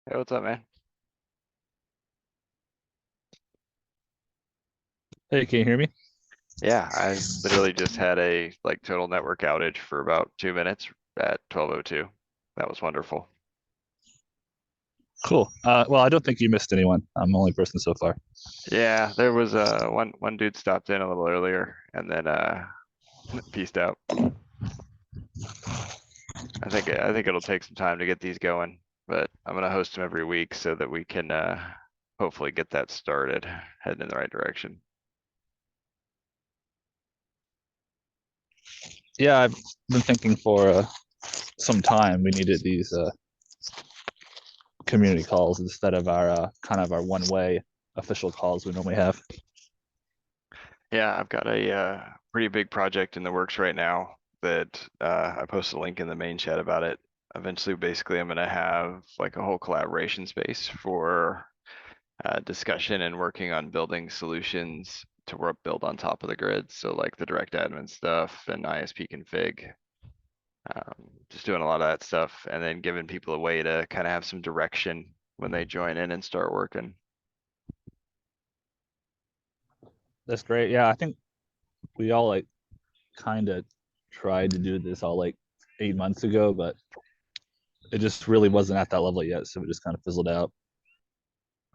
Hey, what's up, man? Hey, can you hear me? Yeah, I literally just had a total network outage for about 2 minutes at 12:02. That was wonderful. Cool. Well, I don't think you missed anyone. I'm the only person so far. Yeah, there was one dude stopped in a little earlier and then peaced out. I think it'll take some time to get these going, but I'm gonna host them every week so that we can hopefully get that started, heading in the right direction. Yeah, I've been thinking for some time we needed these community calls instead of our kind of our one-way official calls we normally have. Yeah, I've got a pretty big project in the works right now that I posted a link in the main chat about it. Eventually, basically, I'm going to have like a whole collaboration space for discussion and working on building solutions to work build on top of the grid. So like the direct admin stuff and ISP config, just doing a lot of that stuff, and then giving people a way to kind of have some direction when they join in and start working. That's great. Yeah, I think we all like kind of tried to do this all like 8 months ago, but it just really wasn't at that level yet, so it just kind of fizzled out.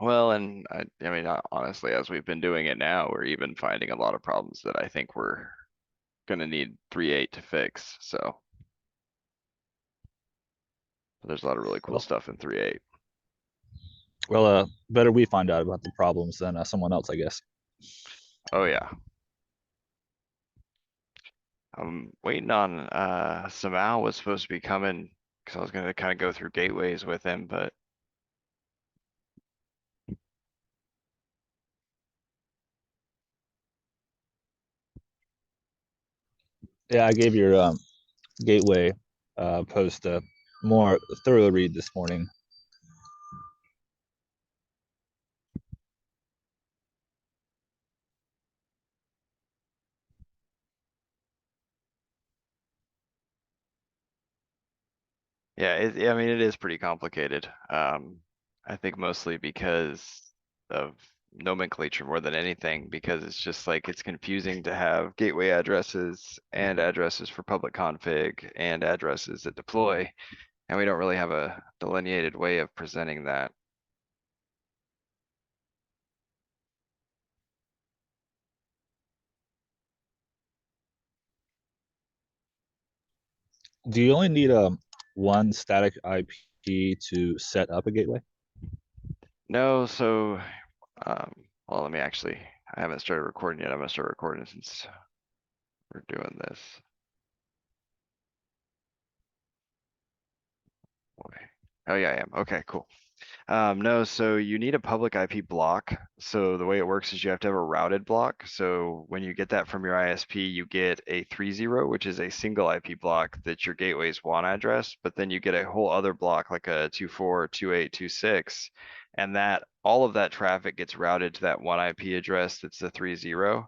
Well, and I mean, honestly, as we've been doing it now, we're even finding a lot of problems that I think we're gonna need 3.8 to fix. So there's a lot of really cool Well, stuff in 3.8. better we find out about the problems than someone else, I guess. Oh yeah. I'm waiting on Samal was supposed to be coming because I was gonna kind of go through gateways with him, but Yeah, I gave your gateway post a more thorough read this morning. yeah, yeah, I mean, it is pretty complicated. I think mostly because of nomenclature more than anything, because it's just like it's confusing to have gateway addresses and addresses for public config and addresses that deploy, and we don't really have a delineated way of presenting that. Do you only need one static IP to set up a gateway? No, so, um, well, let me actually, I haven't started recording yet. I'm gonna start recording since we're doing this. Boy. Oh yeah, I am. Okay, cool. No, so you need a public IP block. So the way it works is you have to have a routed block. So when you get that from your ISP, you get a 3.0, which is a single IP block that your gateway's WAN address, but then you get a whole other block like a 2.4, 2.8, 2.6, and that all of that traffic gets routed to that one IP address that's the 3.0.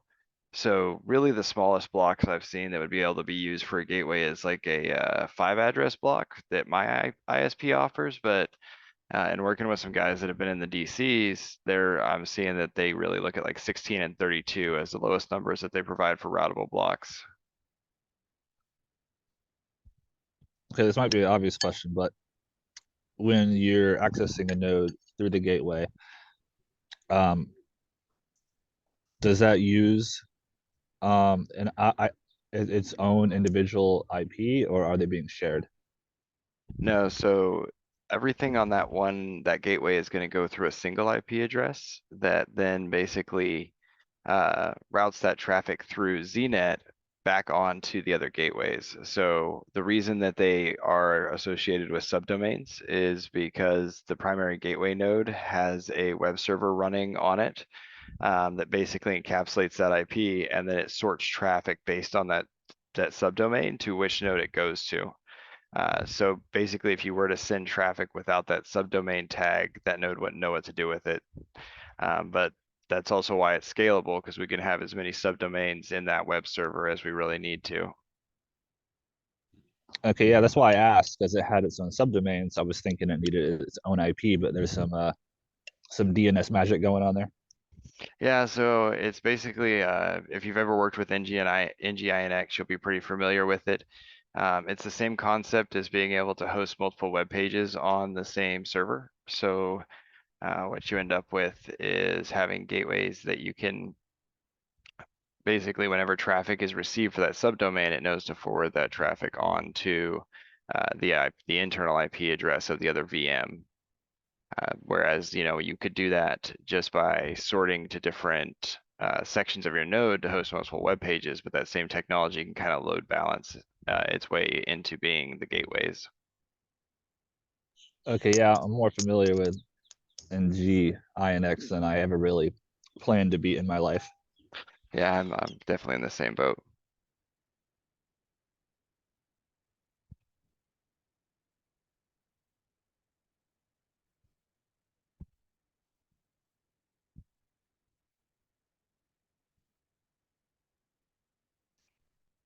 So really the smallest blocks I've seen that would be able to be used for a gateway is like a 5 address block that my ISP offers, but and working with some guys that have been in the DCs, I'm seeing that they really look at like 16 and 32 as the lowest numbers that they provide for routable blocks. Okay, this might be an obvious question, but when you're accessing a node through the gateway, um, does that use its own individual IP, or are they being shared? No, so everything on that gateway is going to go through a single IP address that then basically routes that traffic through ZNet back onto the other gateways. So the reason that they are associated with subdomains is because the primary gateway node has a web server running on it that basically encapsulates that IP, and then it sorts traffic based on that subdomain to which node it goes to. So basically, if you were to send traffic without that subdomain tag, that node wouldn't know what to do with it. But that's also why it's scalable, because we can have as many subdomains in that web server as we really need to. Okay, yeah, that's why I asked because it had its own subdomains. I was thinking it needed its own IP, but there's some DNS magic going on there. Yeah, so it's basically if you've ever worked with NGINX, you'll be pretty familiar with it. It's the same concept as being able to host multiple web pages on the same server. So what you end up with is having gateways that you can basically, whenever traffic is received for that subdomain, it knows to forward that traffic on to the internal IP address of the other VM. Whereas, you could do that just by sorting to different sections of your node to host multiple web pages, but that same technology can kind of load balance its way into being the gateways. Okay, yeah, I'm more familiar with NGINX than I ever really planned to be in my life. Yeah, I'm definitely in the same boat.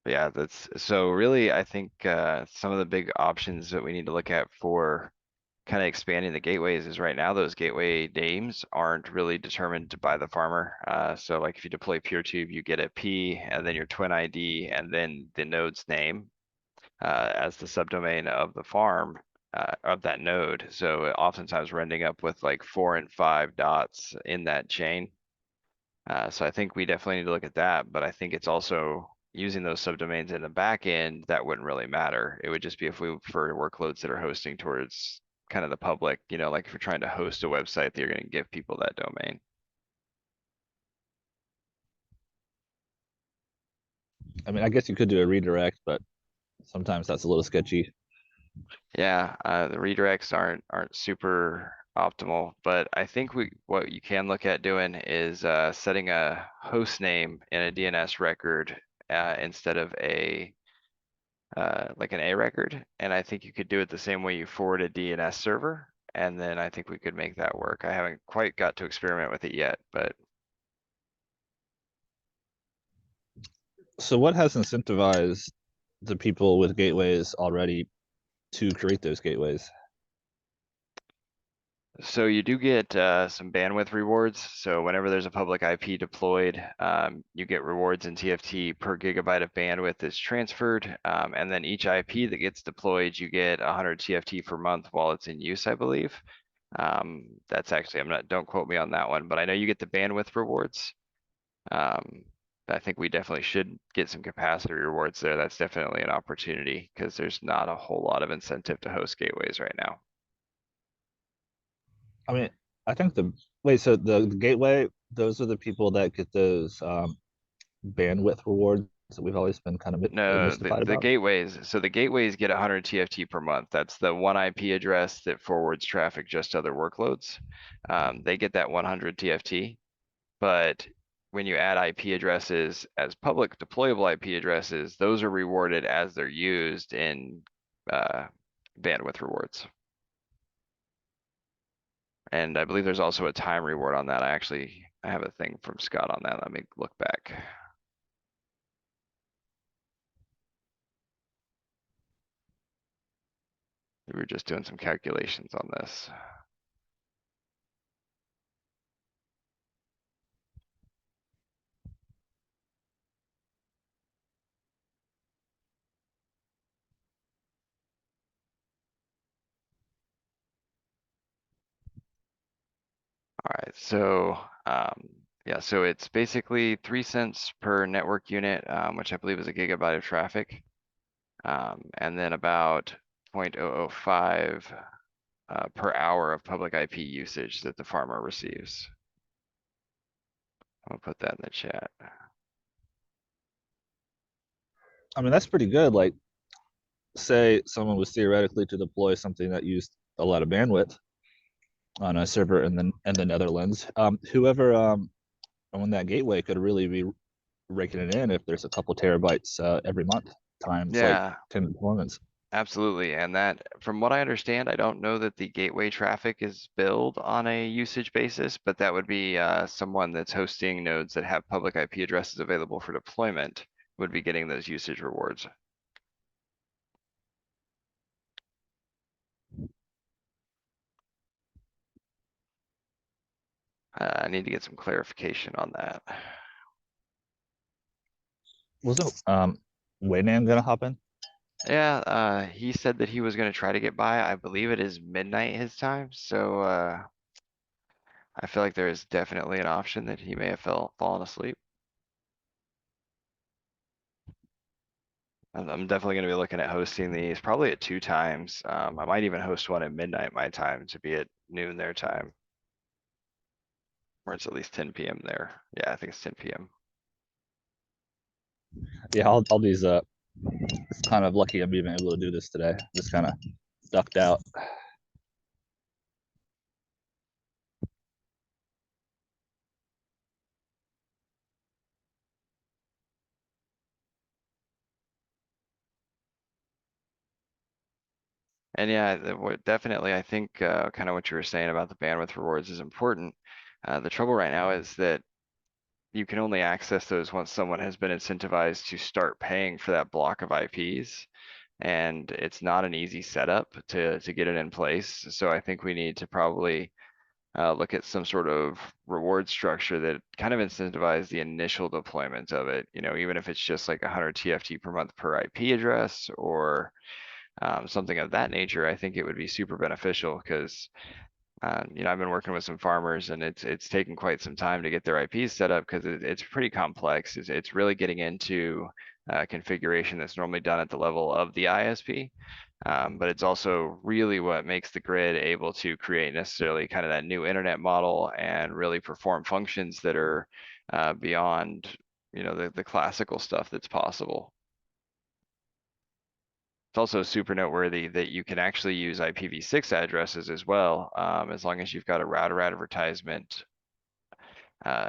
But yeah, that's so really, I think some of the big options that we need to look at for kind of expanding the gateways is right now those gateway names aren't really determined by the farmer. So like if you deploy PeerTube, you get a P and then your twin ID and then the node's name as the subdomain of the farm of that node. So oftentimes we're ending up with like 4 and 5 dots in that chain. So I think we definitely need to look at that, but I think it's also using those subdomains in the back end that wouldn't really matter. It would just be if we for workloads that are hosting towards kind of the public, like if you're trying to host a website that you're going to give people that domain. I mean, I guess you could do a redirect, but sometimes that's a little sketchy. Yeah, the redirects aren't super optimal, but I think what you can look at doing is setting a host name in a DNS record instead of a like an A record, and I think you could do it the same way you forward a DNS server, and then I think we could make that work. I haven't quite got to experiment with it yet, but So, what has incentivized the people with gateways already to create those gateways? so you do get some bandwidth rewards. So whenever there's a public IP deployed, you get rewards in TFT per gigabyte of bandwidth that's transferred, and then each IP that gets deployed, you get 100 TFT per month while it's in use, I believe. That's actually, don't quote me on that one, but I know you get the bandwidth rewards. Um, I think we definitely should get some capacity rewards there. That's definitely an opportunity because there's not a whole lot of incentive to host gateways right now. I mean, I think the wait, so the gateway, those are the people that get those bandwidth rewards that we've always been kind of No, the, mystified the about. gateways. So the gateways get 100 TFT per month. That's the one IP address that forwards traffic just to other workloads. They get that 100 TFT, but when you add IP addresses as public deployable IP addresses, those are rewarded as they're used in uh, bandwidth rewards. And I believe there's also a time reward on that. I have a thing from Scott on that. Let me look back. We were just doing some calculations on this. All right, so yeah, so it's basically 3 cents per network unit, which I believe is a gigabyte of traffic, and then about 0.005 per hour of public IP usage that the farmer receives. I'll put that in the chat. I mean, that's pretty good. Like, say someone was theoretically to deploy something that used a lot of bandwidth on a server in the Netherlands. Whoever on that gateway could really be raking it in if there's a couple terabytes every month times like Yeah, 10 deployments. absolutely. And that, from what I understand, I don't know that the gateway traffic is billed on a usage basis, but that would be someone that's hosting nodes that have public IP addresses available for deployment would be getting those usage rewards. I need to get some clarification on that. Wasn't Wayne gonna hop in? Yeah, he said that he was gonna try to get by. I believe it is midnight his time, so I feel like there is definitely an option that he may have fallen asleep. I'm definitely gonna be looking at hosting these probably at 2 times. I might even host one at midnight my time to be at noon their time, or it's at least 10 p.m. there. Yeah, I think it's 10 p.m. Yeah, all these it's kind of lucky I'm even able to do this today. Just kind of ducked out. And yeah, definitely, I think kind of what you were saying about the bandwidth rewards is important. The trouble right now is that you can only access those once someone has been incentivized to start paying for that block of IPs. And it's not an easy setup to get it in place. So I think we need to probably look at some sort of reward structure that kind of incentivizes the initial deployment of it. You know, even if it's just like 100 TFT per month per IP address or something of that nature, I think it would be super beneficial because I've been working with some farmers and it's taken quite some time to get their IPs set up because it's pretty complex. It's really getting into configuration that's normally done at the level of the ISP. But it's also really what makes the grid able to create necessarily kind of that new internet model and really perform functions that are beyond, the classical stuff that's possible. It's also super noteworthy that you can actually use IPv6 addresses as well, as long as you've got a router advertisement, uh,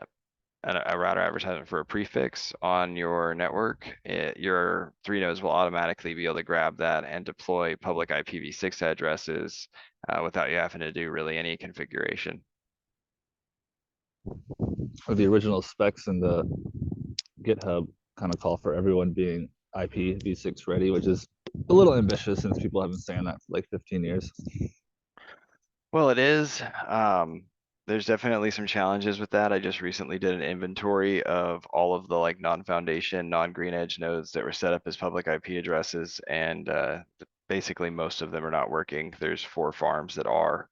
a router advertisement for a prefix on your network. Your three nodes will automatically be able to grab that and deploy public IPv6 addresses without you having to do really any configuration. The original specs in the GitHub kind of call for everyone being IPv6 ready, which is a little ambitious since people have been saying that for like 15 years. Well, it is. There's definitely some challenges with that. I just recently did an inventory of all of the like non-foundation, non-green edge nodes that were set up as public IP addresses, and basically most of them are not working. There's 4 farms that are.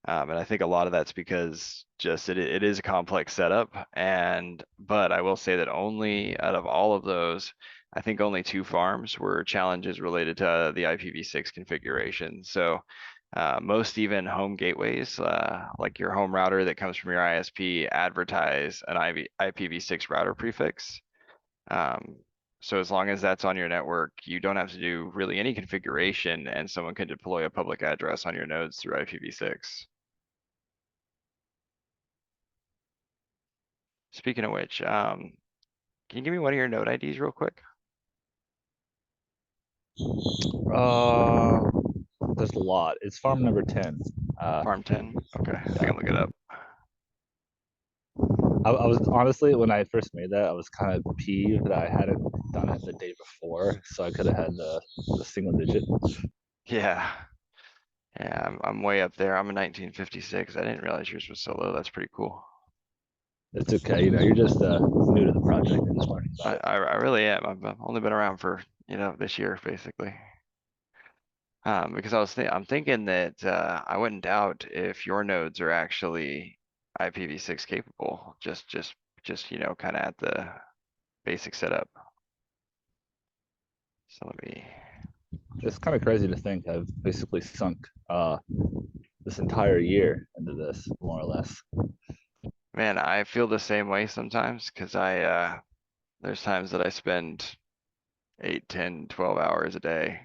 And I think a lot of that's because just it is a complex setup. But I will say that only out of all of those, I think only 2 farms were challenges related to the IPv6 configuration. So most even home gateways, like your home router that comes from your ISP, advertise an IPv6 router prefix. Um, so as long as that's on your network, you don't have to do really any configuration, and someone can deploy a public address on your nodes through IPv6. Speaking of which, can you give me one of your node IDs real quick? Uh, there's a lot. It's farm number 10. Farm 10? Okay, I Yeah. can look it up. I was honestly, when I first made that, I was kind of peeved that I hadn't done it the day before, so I could have had the single digit. Yeah, yeah, I'm way up there. I'm a 1956. I didn't realize yours was so low. That's pretty cool. It's okay, you're just new to the project and just learning about I, it. I, I really am. I've only been around for, this year basically. Because I'm thinking that I wouldn't doubt if your nodes are actually IPv6 capable, just kind of at the basic setup. So let me, It's kind of crazy to think I've basically sunk this entire year into this, more or less. man, I feel the same way sometimes because there's times that I spend 8, 10, 12 hours a day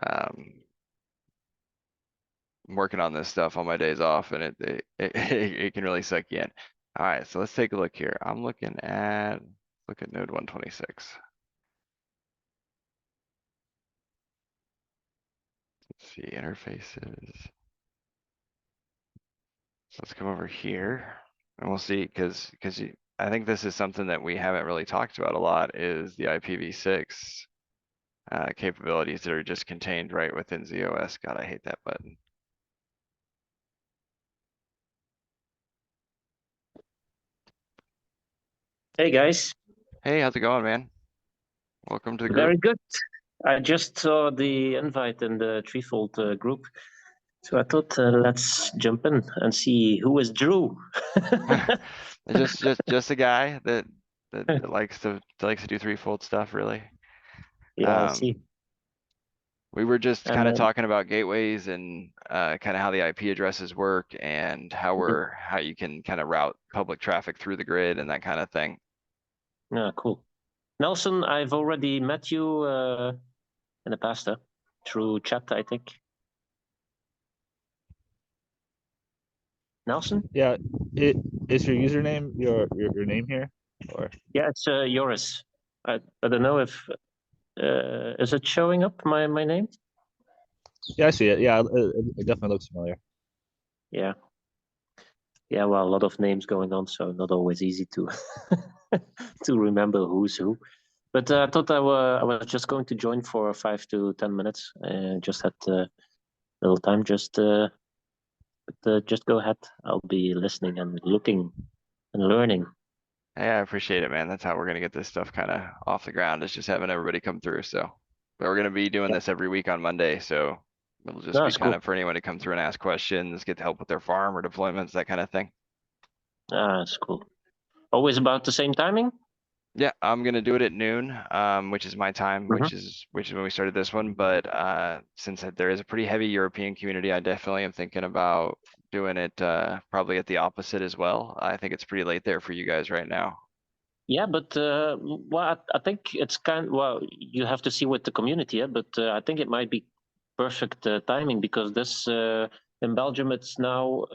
um, working on this stuff on my days off, and it can really suck you in. All right, so let's take a look here. Look at node 126. Let's see, interfaces. So let's come over here and we'll see, because I think this is something that we haven't really talked about a lot is the IPv6 capabilities that are just contained right within ZOS. God, I hate that button. Hey guys, Hey, how's it going, man? Welcome to the group. very good. I just saw the invite in the Threefold group, so I thought let's jump in and see who is Drew. Just a guy that likes to do threefold stuff, really. Yeah, I Um, see. we were just And kind of talking about gateways and kind of how the IP addresses work and how you can kind of route public traffic through the grid and that kind of thing. yeah, cool. Nelson, I've already met you in the past, through chat, I think. Nelson? Yeah, it is your username your name here, or Yeah, it's Joris. I don't know if is it showing up my name? yeah, I see it. Yeah, it definitely looks familiar. Yeah, yeah. Well, a lot of names going on, so not always easy to to remember who's who. But I thought I was just going to join for 5 to 10 minutes. Just had little time. Just go ahead. I'll be listening and looking and learning. Yeah, I appreciate it, man. That's how we're gonna get this stuff kind of off the ground, is just having everybody come through. So, but we're gonna be doing Yeah, this every week on Monday, so it'll just no, be that's kind cool. of for anyone to come through and ask questions, get help with their farm or deployments, that kind of thing. That's cool. Always about the same timing. Yeah, I'm gonna do it at noon, which is my time, Hmm. which is when we started this one. But since there is a pretty heavy European community, I definitely am thinking about doing it probably at the opposite as well. I think it's pretty late there for you guys right now. Yeah, but well, I think it's well. You have to see with the community, yeah. But I think it might be perfect timing because this in Belgium it's now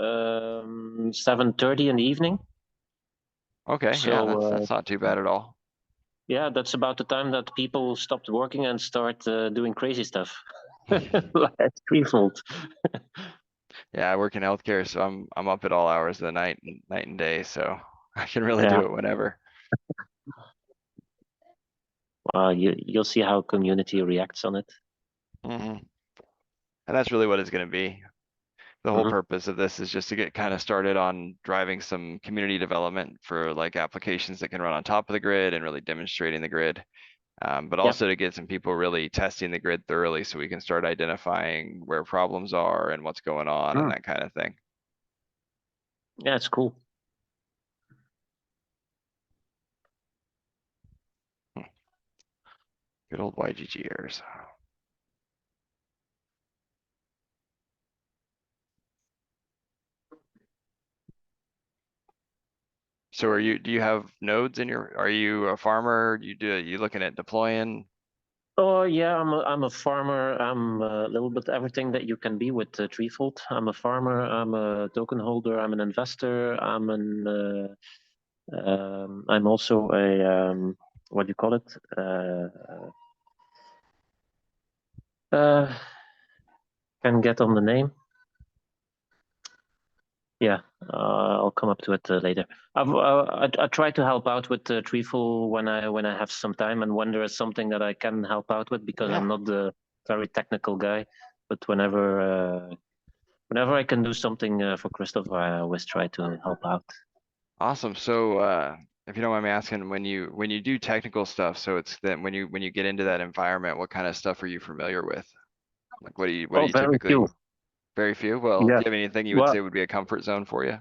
7:30 in the evening. Okay, yeah, So that's not too bad at all. yeah, that's about the time that people stopped working and start doing crazy stuff, like threefold. Yeah, I work in healthcare, so I'm up at all hours of the night and day, so I can really Yeah, do it whenever. well, you'll see how community reacts on it. Hmm. And that's really what it's going to be. The whole Hmm. purpose of this is just to get kind of started on driving some community development for like applications that can run on top of the grid and really demonstrating the grid. But Yeah, also to get some people really testing the grid thoroughly so we can start identifying where problems are and what's going on and mm. that kind of thing. Yeah, it's cool. Hmm. Good old YGG errors. So do you have nodes in are you a farmer? You looking at deploying? Oh yeah, I'm a farmer. I'm a little bit everything that you can be with Threefold. I'm a farmer. I'm a token holder. I'm an investor. I'm also a what do you call it? Uh, can get on the name. Yeah, I'll come up to it later. I try to help out with Treeful when I have some time and when there is something that I can help out with because Yeah. I'm not the very technical guy. But whenever I can do something for Christopher, I always try to help out. Awesome. So, if you don't mind me asking, when you do technical stuff, so it's that when you get into that environment, what kind of stuff are you familiar with? Like, what do Oh, you very typically? few. Very few. Well, do Yeah. you have anything you would Well, say would be a comfort zone for you?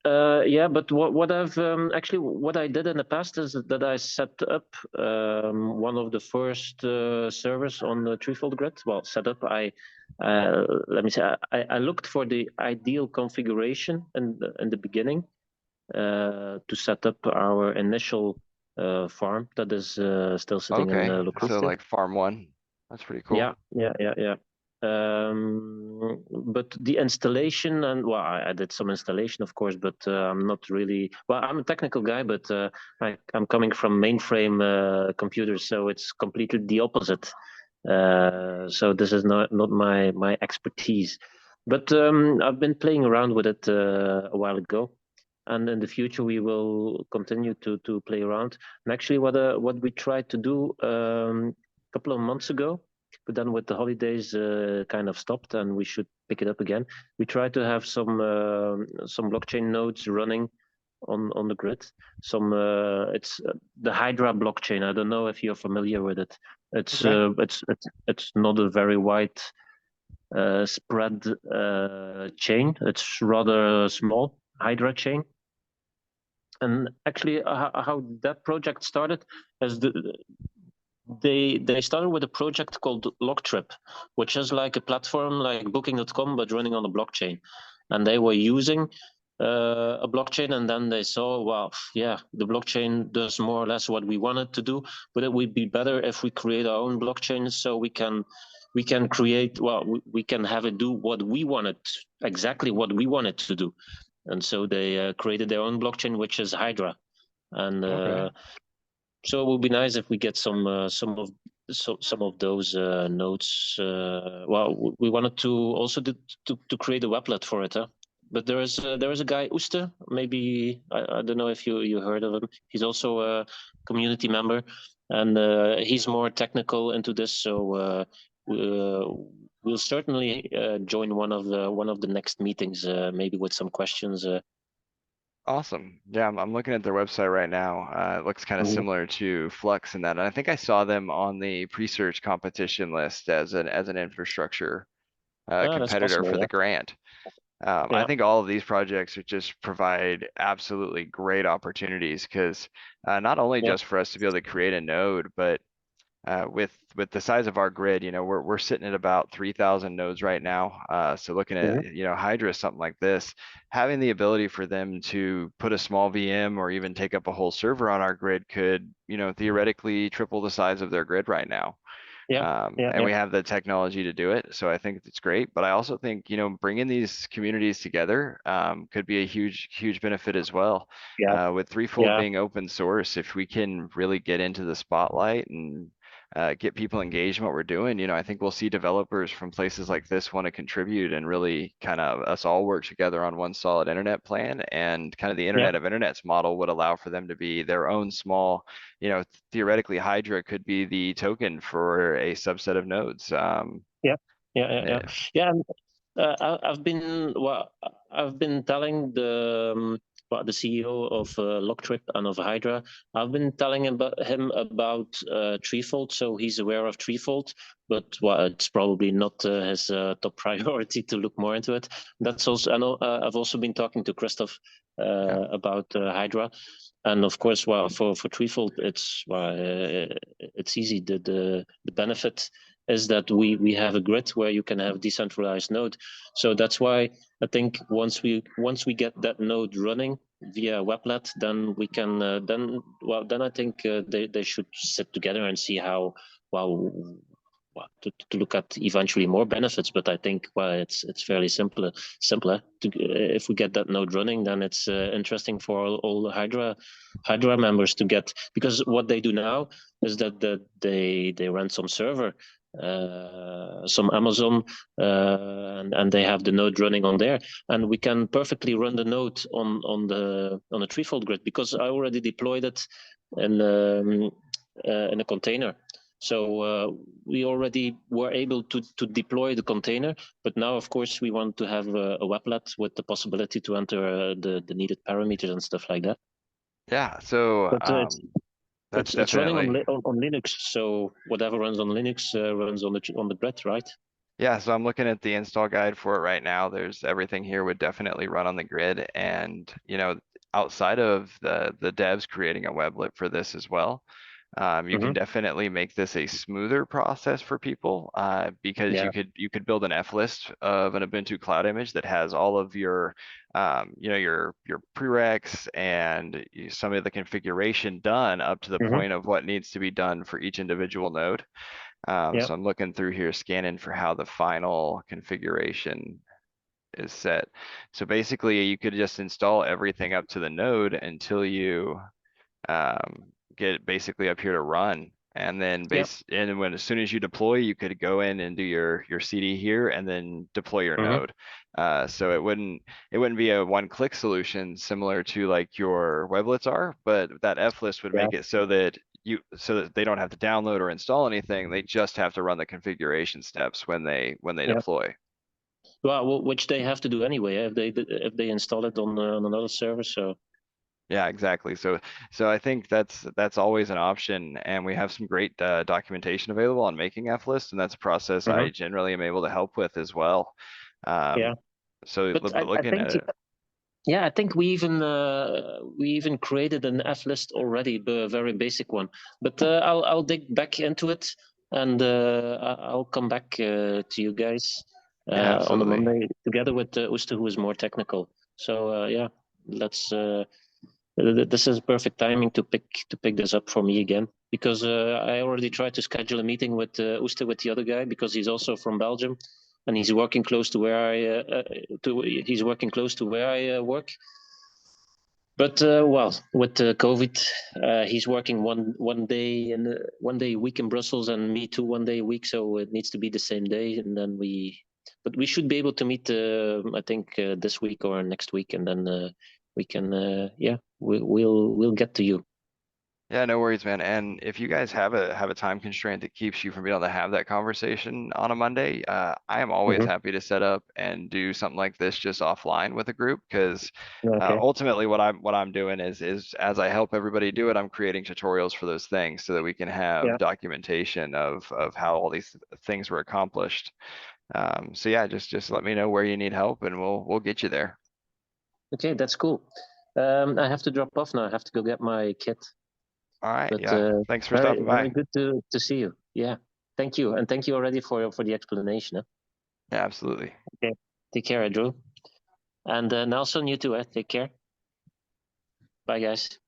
yeah, but what I've actually what I did in the past is that I set up one of the first servers on the Threefold grid. Well, set up. Let me say I looked for the ideal configuration in the beginning to set up our initial farm that is still sitting in Okay, so Locuste. like Farm One, that's pretty Yeah, cool. yeah, yeah, yeah. But the installation and well, I did some installation, of course, but I'm not really well. I'm a technical guy, but I'm coming from mainframe computers, so it's completely the opposite. So this is not my expertise. But I've been playing around with it a while ago, and in the future we will continue to play around. And actually, what we tried to do a couple of months ago, but then with the holidays kind of stopped, and we should pick it up again. We try to have some blockchain nodes running on the grid. It's the Hydra blockchain. I don't know if you're familiar with it. It's Okay. it's not a very wide spread chain. It's rather small Hydra chain. And actually, how that project started is they started with a project called Locktrip, which is like a platform like Booking.com but running on a blockchain. And they were using a blockchain, and then they saw, well, yeah, the blockchain does more or less what we wanted to do, but it would be better if we create our own blockchain so we can create, well, we can have it do what we wanted, exactly what we wanted to do. And so they created their own blockchain, which is Hydra. And Okay. so it would be nice if we get some some of those nodes. Well, we wanted to also to create a weblet for it, huh? But there is a guy Ooster. Maybe I don't know if you heard of him. He's also a community member, and he's more technical into this. So we'll certainly join one of the next meetings, maybe with some questions. Awesome. Yeah, I'm looking at their website right now. It looks kind of Mhm. similar to Flux in that. And I think I saw them on the pre-search competition list as an infrastructure That's competitor possible. for the Yeah. grant. I Yeah. think all of these projects are just provide absolutely great opportunities because not only Yeah. just for us to be able to create a node, but with the size of our grid, we're sitting at about 3,000 nodes right now. So looking Mhm. at Hydra, something like this, having the ability for them to put a small VM or even take up a whole server on our grid could theoretically triple the size of their grid right now. Yeah. Yeah. And Yeah. we have the technology to do it. So I think it's great. But I also think, bringing these communities together could be a huge benefit as well. Yeah. With Threefold Yeah. being open source, if we can really get into the spotlight and get people engaged in what we're doing, I think we'll see developers from places like this want to contribute and really kind of us all work together on one solid internet plan. And kind of the Yeah. Internet of Internets model would allow for them to be their own small, theoretically Hydra could be the token for a subset of nodes. Yeah. Yeah. Yeah. Yeah. Yeah, Yeah. And, I've been telling the CEO of Locktrip and of Hydra. I've been telling him about Threefold, so he's aware of Threefold. But well, it's probably not his top priority to look more into it. That's also I know. I've also been talking to Christoph yeah, about Hydra. And of course, well, for Threefold, it's easy. The benefit is that we have a grid where you can have decentralized node. So that's why I think once we get that node running via weblet, then we can then I think they should sit together and see how well. To look at eventually more benefits, but I think it's fairly simpler. If we get that node running, then it's interesting for all the Hydra members to get, because what they do now is that they rent some server, some Amazon, and they have the node running on there, and we can perfectly run the node on a Threefold grid, because I already deployed it in a container. So we already were able to deploy the container, but now, of course, we want to have a weblet with the possibility to enter the needed parameters and stuff like that. yeah. So But that's it's running definitely. on Linux, so whatever runs on Linux runs on the bread, right? Yeah, so I'm looking at the install guide for it right now. There's everything here would definitely run on the grid, and outside of the devs creating a weblet for this as well, you can Mm-hmm. definitely make this a smoother process for people because Yeah. you could build an F list of an Ubuntu cloud image that has all of your your prereqs and some of the configuration done up to the Mm-hmm. point of what needs to be done for each individual node. Yeah. So I'm looking through here, scanning for how the final configuration is set. So basically, you could just install everything up to the node until you get basically up here to run. And then Yeah. as soon as you deploy, you could go in and do your CD here and then deploy your Mm-hmm. node. So it wouldn't be a one-click solution similar to like your weblets are, but that F list would Yeah. make it so that they don't have to download or install anything. They just have to run the configuration steps when they Yeah. deploy. Well, which they have to do anyway if they install it on another server. So Yeah, exactly. So I think that's always an option, and we have some great documentation available on making F-list, and that's a process I Mhm. generally am able to help with as well. Um, Yeah, so but I looking think at it, yeah, I think we even created an F list already, a very basic one. But I'll dig back into it, and I'll come back to you guys yeah, on the absolutely. Monday together with Uste, who is more technical. So yeah, let's. This is perfect timing to pick this up for me again, because I already tried to schedule a meeting with Uste, with the other guy, because he's also from Belgium, and he's working close to where he's working close to where I work. But well, with COVID, he's working one day and 1 day a week in Brussels, and me too 1 day a week. So it needs to be the same day, and then we. But we should be able to meet. I think this week or next week, and then we can. Yeah, we'll get to you. Yeah, no worries, man. And if you guys have a time constraint that keeps you from being able to have that conversation on a Monday, I am always Hmm. happy to set up and do something like this just offline with a group because Okay. ultimately what I'm doing is as I help everybody do it, I'm creating tutorials for those things so that we can have Yeah. documentation of how all these things were accomplished. So yeah, just let me know where you need help and we'll get you there. Okay, that's cool. I have to drop off now. I have to go get my kid. All right, But yeah. Thanks for very stopping very by. good to see you. Yeah. Thank you, and thank you already for the explanation. Huh? Yeah, absolutely. Okay. Take care, Andrew. And Nelson, you too. Take care. Bye, guys.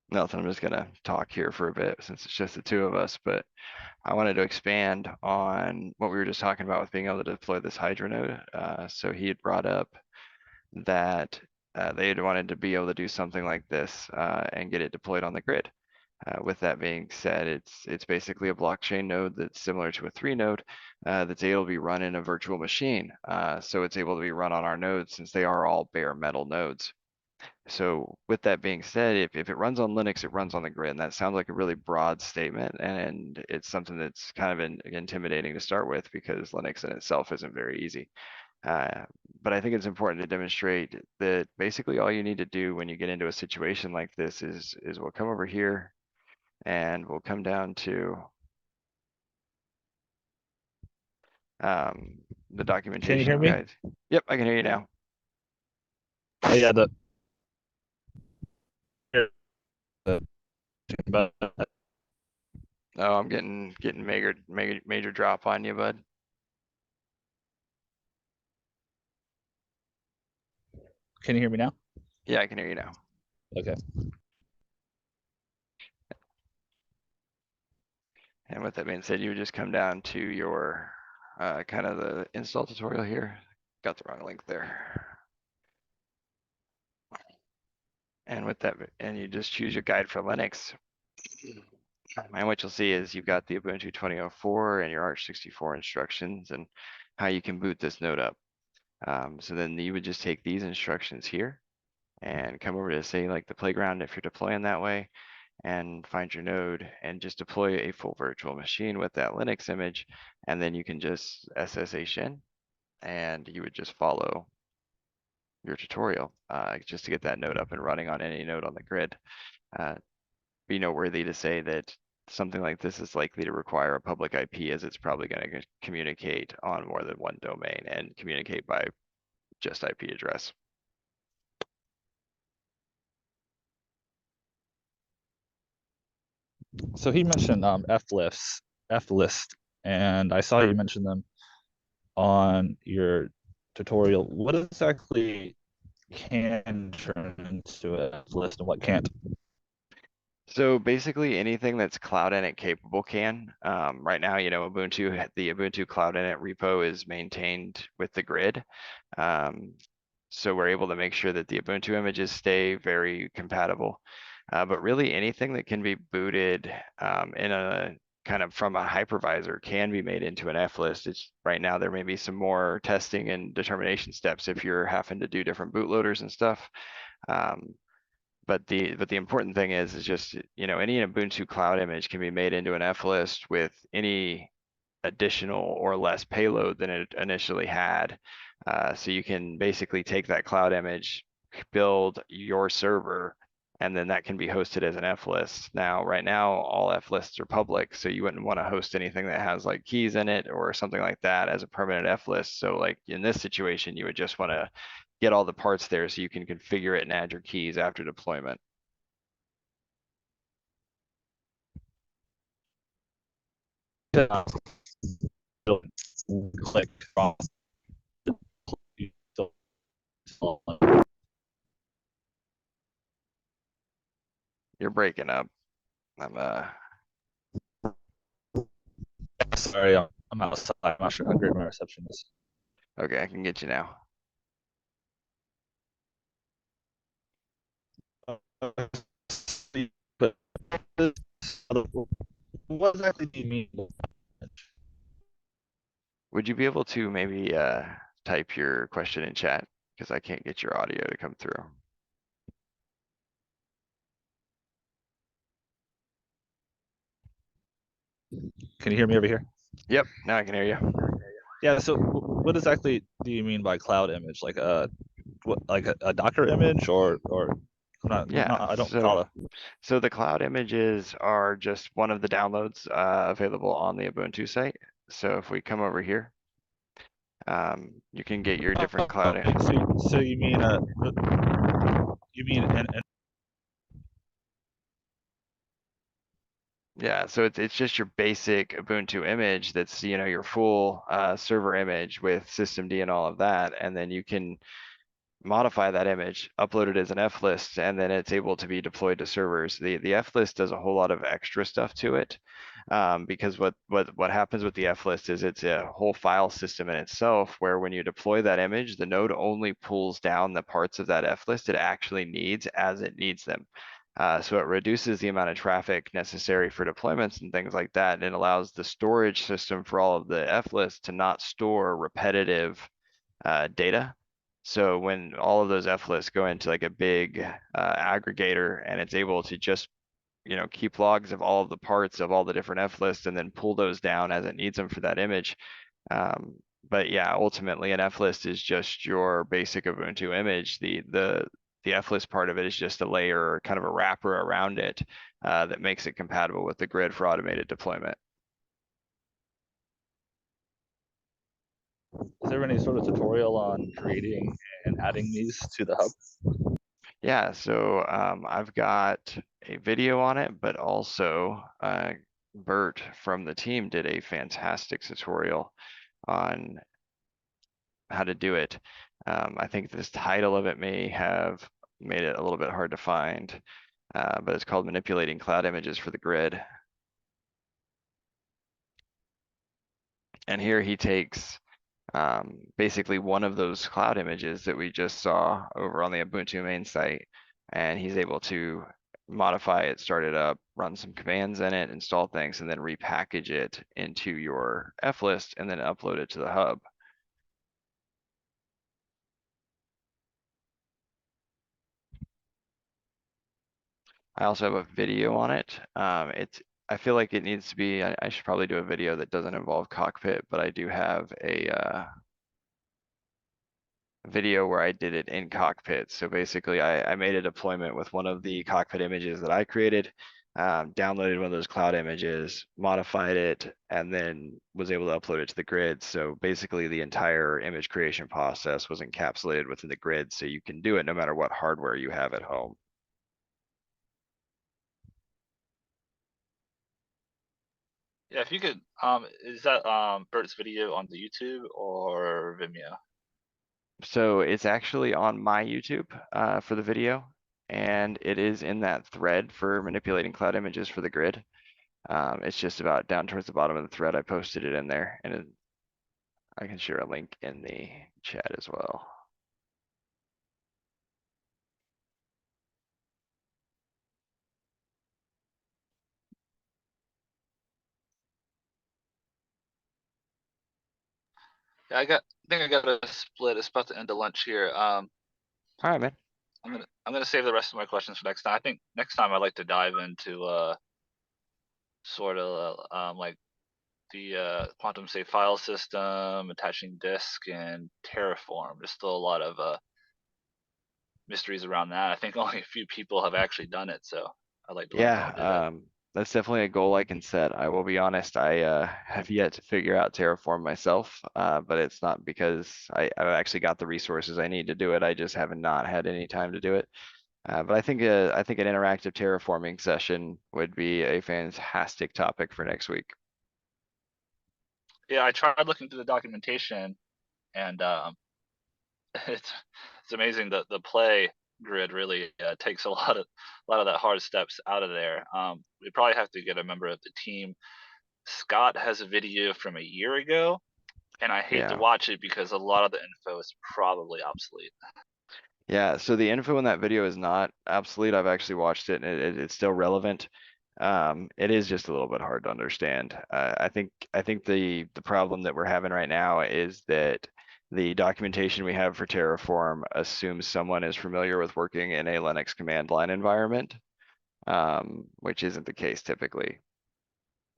Nothing. I'm just gonna talk here for a bit since it's just the two of us, but I wanted to expand on what we were just talking about with being able to deploy this Hydra node. So he had brought up that they had wanted to be able to do something like this and get it deployed on the grid. With that being said, it's basically a blockchain node that's similar to a 3 node that's able to be run in a virtual machine. So it's able to be run on our nodes since they are all bare metal nodes. So with that being said, if it runs on Linux, it runs on the grid. And that sounds like a really broad statement, and it's something that's kind of intimidating to start with because Linux in itself isn't very easy. Uh, but I think it's important to demonstrate that basically all you need to do when you get into a situation like this is we'll come over here and we'll come down to um, the Can you hear documentation me? guide. Yep, I can hear you now. Oh yeah, the but Oh, I'm getting major drop on you, bud. can you hear me now? Yeah, I can hear you now. Okay. And with that being said, you would just come down to your kind of the install tutorial here. Got the wrong link there. And with that, and you just choose your guide for Linux. And what you'll see is you've got the Ubuntu 2004 and your Arch64 instructions and how you can boot this node up. So then you would just take these instructions here and come over to say like the playground if you're deploying that way and find your node and just deploy a full virtual machine with that Linux image. And then you can just SSH in and you would just follow your tutorial just to get that node up and running on any node on the grid. Uh, be noteworthy to say that something like this is likely to require a public IP as it's probably going to communicate on more than one domain and communicate by just IP address. So he mentioned F list, and I saw you mention them on your tutorial. What exactly can turn into a F list and what can't? So basically anything that's Cloud Init capable can. Right now, the Ubuntu Cloud Init repo is maintained with the grid. So we're able to make sure that the Ubuntu images stay very compatible. But really anything that can be booted in a kind of from a hypervisor can be made into an F list. It's right now there may be some more testing and determination steps if you're having to do different bootloaders and stuff. Um, but the important thing is just, you know, any Ubuntu cloud image can be made into an F list with any additional or less payload than it initially had. So you can basically take that cloud image, build your server, and then that can be hosted as an F list. Now, right now, all F lists are public, so you wouldn't want to host anything that has like keys in it or something like that as a permanent F list. So like in this situation, you would just want to get all the parts there so you can configure it and add your keys after deployment. Yeah. Click from You're breaking up. I'm sorry, I'm outside. I'm not sure how great my reception is. okay, I can get you now. But what exactly do you mean? Would you be able to maybe type your question in chat? Because I can't get your audio to come through. Can you hear me over here? Yep, now I can hear you. Yeah. So, what exactly do you mean by cloud image? Like like a Docker image, or Yeah, I don't so follow. so the cloud images are just one of the downloads available on the Ubuntu site. So if we come over here, you can get your different cloud. Okay, so you mean an Yeah, so it's just your basic Ubuntu image that's, you know, your full server image with systemd and all of that, and then you can modify that image, upload it as an F list, and then it's able to be deployed to servers. The F list does a whole lot of extra stuff to it, because what happens with the F list is it's a whole file system in itself, where when you deploy that image, the node only pulls down the parts of that F list it actually needs as it needs them. So it reduces the amount of traffic necessary for deployments and things like that, and it allows the storage system for all of the F lists to not store repetitive data. So when all of those F lists go into like a big aggregator, and it's able to just, you know, keep logs of all of the parts of all the different F lists and then pull those down as it needs them for that image. But yeah, ultimately an F list is just your basic Ubuntu image. The F list part of it is just a layer or kind of a wrapper around it that makes it compatible with the grid for automated deployment. Is there any sort of tutorial on creating and adding these to the hub? Yeah, so I've got a video on it, but also Bert from the team did a fantastic tutorial on how to do it. I think this title of it may have made it a little bit hard to find, but it's called Manipulating Cloud Images for the Grid. And here he takes basically one of those cloud images that we just saw over on the Ubuntu main site, and he's able to modify it, start it up, run some commands in it, install things, and then repackage it into your F list and then upload it to the hub. I also have a video on it. I feel like it needs to be, I should probably do a video that doesn't involve cockpit, but I do have a video where I did it in cockpit. So basically I made a deployment with one of the cockpit images that I created, downloaded one of those cloud images, modified it, and then was able to upload it to the grid. So basically the entire image creation process was encapsulated within the grid. So you can do it no matter what hardware you have at home. Yeah, if you could, is that Bert's video on the YouTube or Vimeo? So it's actually on my YouTube for the video, and it is in that thread for manipulating cloud images for the grid. It's just about down towards the bottom of the thread. I posted it in there, and I can share a link in the chat as well. Yeah, I think I got a split. It's about to end the lunch here. All right, man. I'm gonna save the rest of my questions for next time. I think next time I'd like to dive into sort of like the quantum safe file system, attaching disk, and Terraform. There's still a lot of mysteries around that. I think only a few people have actually done it, so I'd like to learn how to do that. Yeah, that's definitely a goal I can set. I will be honest, I have yet to figure out Terraform myself, but it's not because I've actually got the resources I need to do it. I just haven't not had any time to do it. But I think an interactive terraforming session would be a fantastic topic for next week. Yeah, I tried looking through the documentation, and it's amazing that the play grid really takes a lot of that hard steps out of there. We probably have to get a member of the team. Scott has a video from a year ago, and I hate to Yeah. watch it because a lot of the info is probably obsolete. Yeah, so the info in that video is not obsolete. I've actually watched it and it's still relevant. It is just a little bit hard to understand. I think the problem that we're having right now is that the documentation we have for Terraform assumes someone is familiar with working in a Linux command line environment, which isn't the case typically.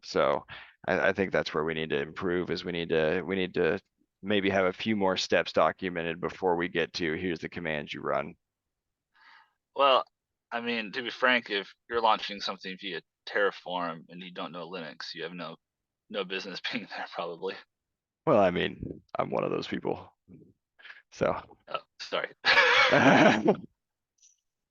So I think that's where we need to improve is we need to maybe have a few more steps documented before we get to here's the commands you run. Well, I mean, to be frank, if you're launching something via Terraform and you don't know Linux, you have no business being there probably. Well, I mean, I'm one of those people. So, Oh, sorry.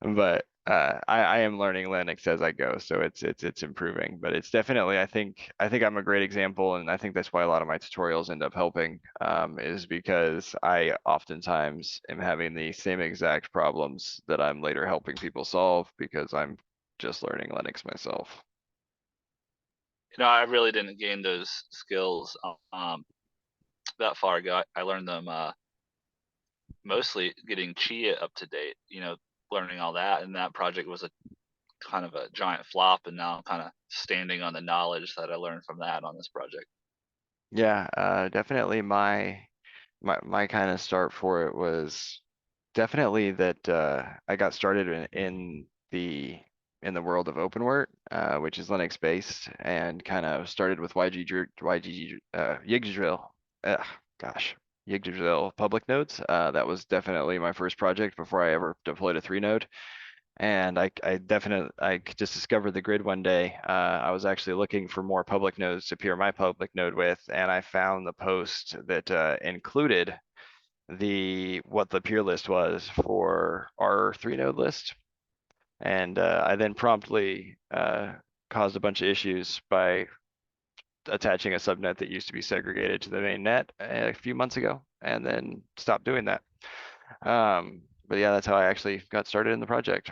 but I am learning Linux as I go, so it's improving. But it's definitely I think I'm a great example, and I think that's why a lot of my tutorials end up helping, is because I oftentimes am having the same exact problems that I'm later helping people solve because I'm just learning Linux myself. I really didn't gain those skills that far ago. I learned them mostly getting Chia up to date. Learning all that, and that project was a kind of a giant flop. And now I'm kind of standing on the knowledge that I learned from that on this project. Yeah, definitely my kind of start for it was definitely that I got started in the world of OpenWrt, which is Linux based, and kind of started with YGG Yggdrasil. Gosh, Yggdrasil public nodes. That was definitely my first project before I ever deployed a 3 node. And I just discovered the grid one day. I was actually looking for more public nodes to peer my public node with, and I found the post that included what the peer list was for our 3 node list. And I then promptly caused a bunch of issues by attaching a subnet that used to be segregated to the main net a few months ago, and then stopped doing that. But yeah, that's how I actually got started in the project.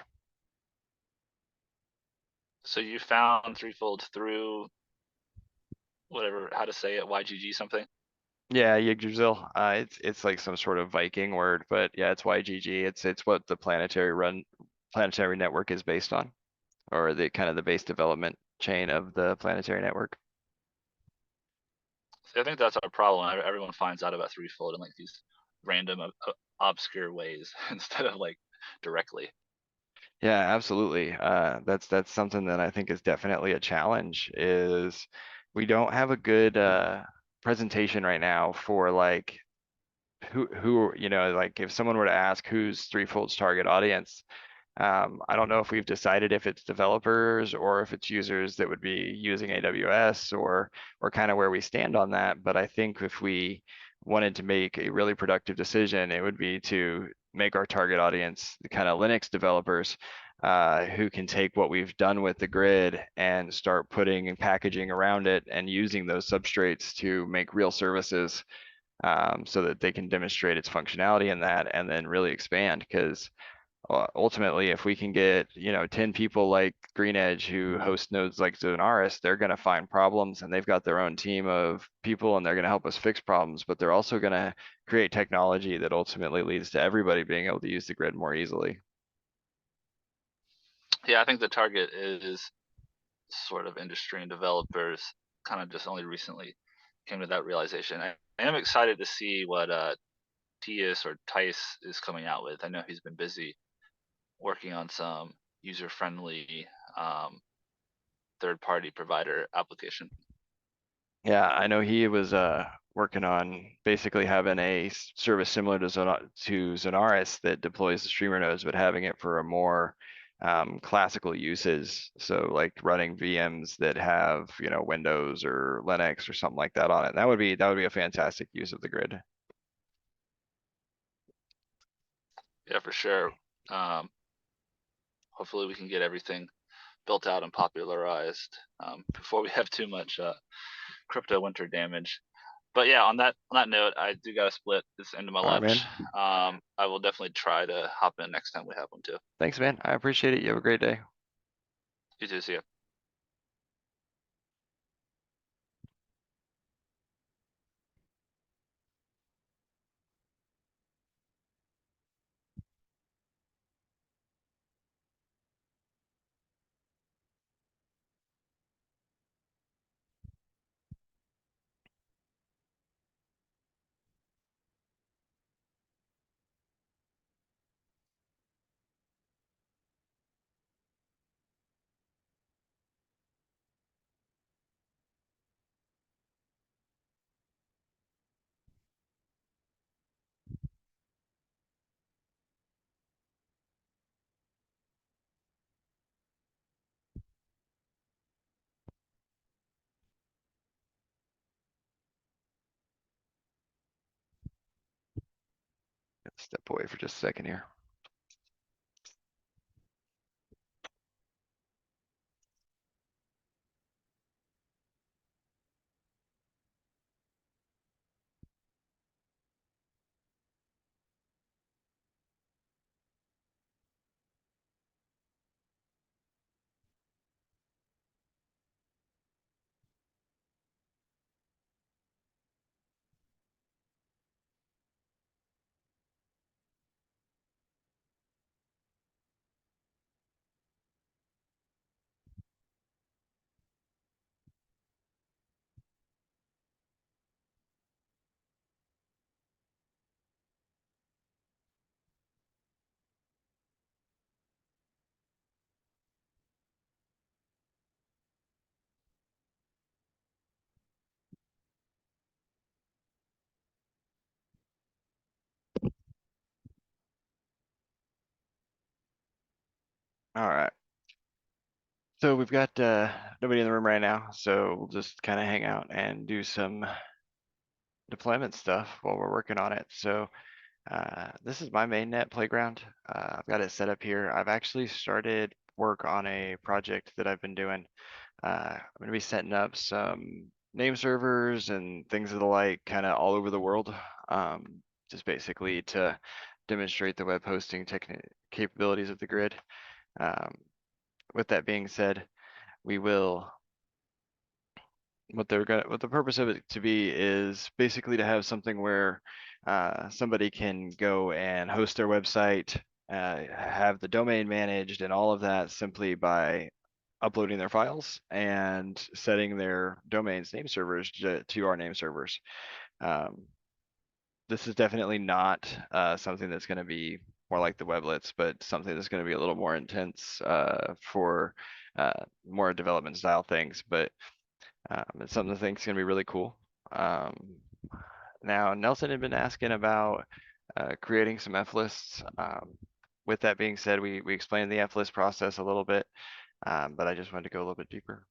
So you found Threefold through whatever, how to say it, YGG something. Yeah, Yggdrasil. It's like some sort of Viking word, but yeah, it's YGG. It's what the planetary network is based on, or the kind of the base development chain of the planetary network. See, I think that's our problem. Everyone finds out about Threefold in like these random obscure ways instead of like directly. Yeah, absolutely. That's something that I think is definitely a challenge is we don't have a good presentation right now for like like if someone were to ask who's Threefold's target audience. I don't know if we've decided if it's developers or if it's users that would be using AWS or kind of where we stand on that. But I think if we wanted to make a really productive decision, it would be to make our target audience the kind of Linux developers who can take what we've done with the grid and start putting and packaging around it and using those substrates to make real services, so that they can demonstrate its functionality in that and then really expand. Because ultimately, if we can get 10 people like Green Edge who host nodes like Zonaris, they're going to find problems and they've got their own team of people and they're going to help us fix problems, but they're also going to create technology that ultimately leads to everybody being able to use the grid more easily. Yeah, I think the target is sort of industry and developers kind of just only recently came to that realization. I am excited to see what Tius or Tice is coming out with. I know he's been busy working on some user-friendly third-party provider application. Yeah, I know he was working on basically having a service similar to Zonaris that deploys the streamer nodes, but having it for a more classical uses. So like running VMs that have, you know, Windows or Linux or something like that on it. That would be a fantastic use of the grid. Yeah, for sure. Hopefully we can get everything built out and popularized before we have too much crypto winter damage. But yeah, on that note, I do gotta split. It's the end of my All right, lunch. man. I will definitely try to hop in next time we have one too. Thanks, man. I appreciate it. You have a great day. You too. See ya. Step away for just a second here. All right. So we've got nobody in the room right now, so we'll just kind of hang out and do some deployment stuff while we're working on it. So this is my mainnet playground. I've got it set up here. I've actually started work on a project that I've been doing. I'm going to be setting up some name servers and things of the like kind of all over the world, just basically to demonstrate the web hosting capabilities of the grid. Um, with that being said, we will what the purpose of it to be is basically to have something where somebody can go and host their website, have the domain managed and all of that simply by uploading their files and setting their domains name servers to our name servers. This is definitely not something that's going to be more like the weblets, but something that's going to be a little more intense for more development style things. But it's something I think is going to be really cool. Now, Nelson had been asking about creating some F lists. With that being said, we explained the F list process a little bit, but I just wanted to go a little bit deeper.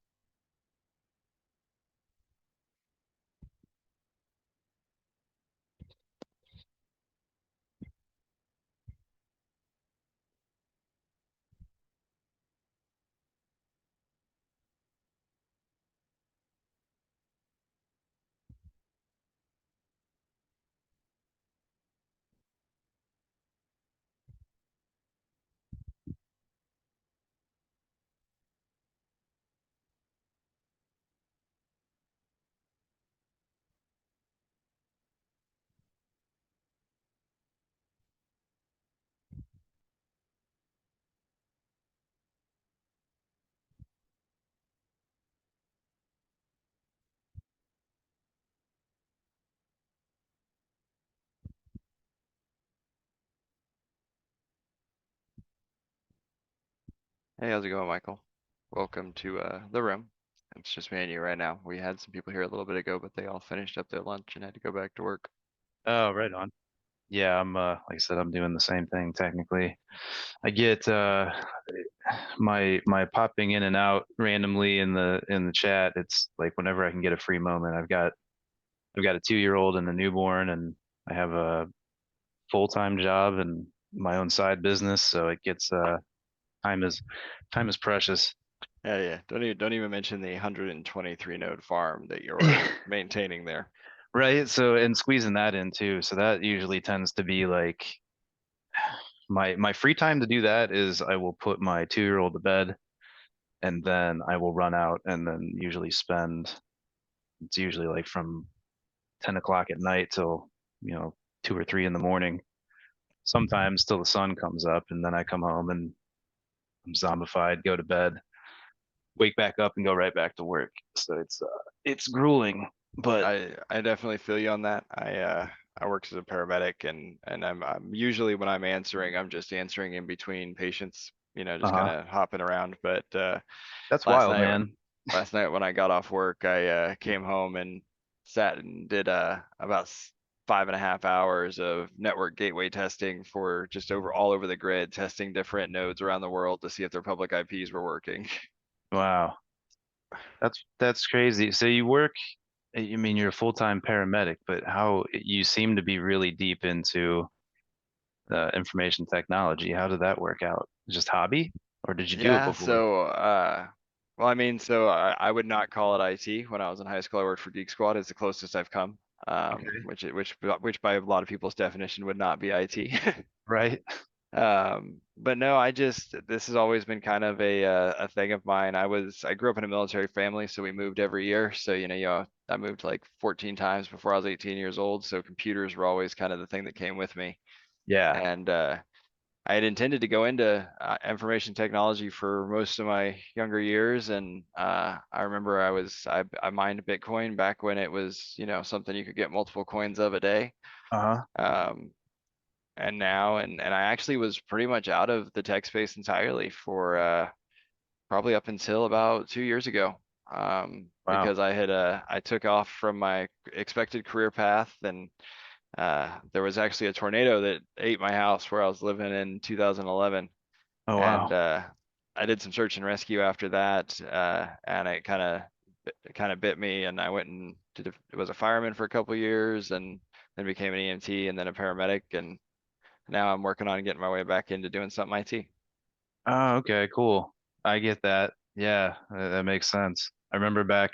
Hey, how's it going, Michael? Welcome to the room. It's just me and you right now. We had some people here a little bit ago, but they all finished up their lunch and had to go back to work. Oh, right on. Yeah, I'm like I said, I'm doing the same thing technically. I get my popping in and out randomly in the chat. It's like whenever I can get a free moment. I've got a 2-year-old and a newborn, and I have a full-time job and my own side business, so it gets time is time is precious. Yeah, yeah. Don't even mention the 123 node farm that you're maintaining there. Right. So and squeezing that in too. So that usually tends to be like my free time to do that is I will put my 2-year-old to bed and then I will run out and then usually spend it's usually like from 10 o'clock at night till 2 or 3 in the morning, sometimes till the sun comes up, and then I come home and I'm zombified, go to bed, wake back up and go right back to work. So it's grueling, but I definitely feel you on that. I work as a paramedic and I'm usually when I'm answering, I'm just answering in between patients, just kind of hopping around. But that's last wild, night man. last night when I got off work, I came home and sat and did about 5.5 hours of network gateway testing for just all over the grid, testing different nodes around the world to see if their public IPs were working. Wow. That's crazy. So you work, I mean, you're a full-time paramedic, but how you seem to be really deep into information technology. How did that work out? Just hobby, or did you do it Yeah, before? so well, I mean, so I would not call it IT. When I was in high school, I worked for Geek Squad. It's the closest I've come, Okay. which by a lot of people's definition would not be IT. Right. But no, this has always been kind of a thing of mine. I grew up in a military family, so we moved every year. So I moved like 14 times before I was 18 years old. So computers were always kind of the thing that came with me, Yeah. and I had intended to go into information technology for most of my younger years, and I remember I mined Bitcoin back when it was something you could get multiple coins of a day. Uh-huh. Um, and now and I actually was pretty much out of the tech space entirely for probably up until about 2 years ago. Wow. Because I took off from my expected career path and there was actually a tornado that ate my house where I was living in 2011, Oh, and wow. I did some search and rescue after that, and it kind of bit me, and I went and was a fireman for a couple years, and then became an EMT, and then a paramedic, and now I'm working on getting my way back into doing something IT. Oh, okay, cool. I get that. Yeah, that makes sense. I remember back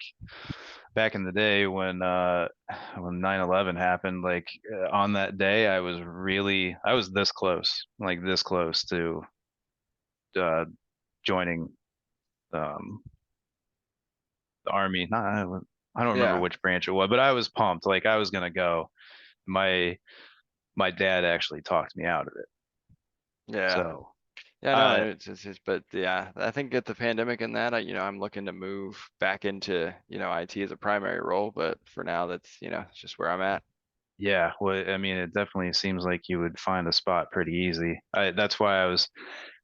in the day when 9/11 happened, like on that day I was this close, like this close to uh joining um the army. Not I don't remember Yeah, which branch it was, but I was pumped. Like I was gonna go. My my dad actually talked me out of it. yeah, So yeah. No, uh but yeah, I think at the pandemic and that, I'm looking to move back into IT as a primary role, but for now, that's it's just where I'm at. yeah, well, I mean, it definitely seems like you would find a spot pretty easy. That's why I was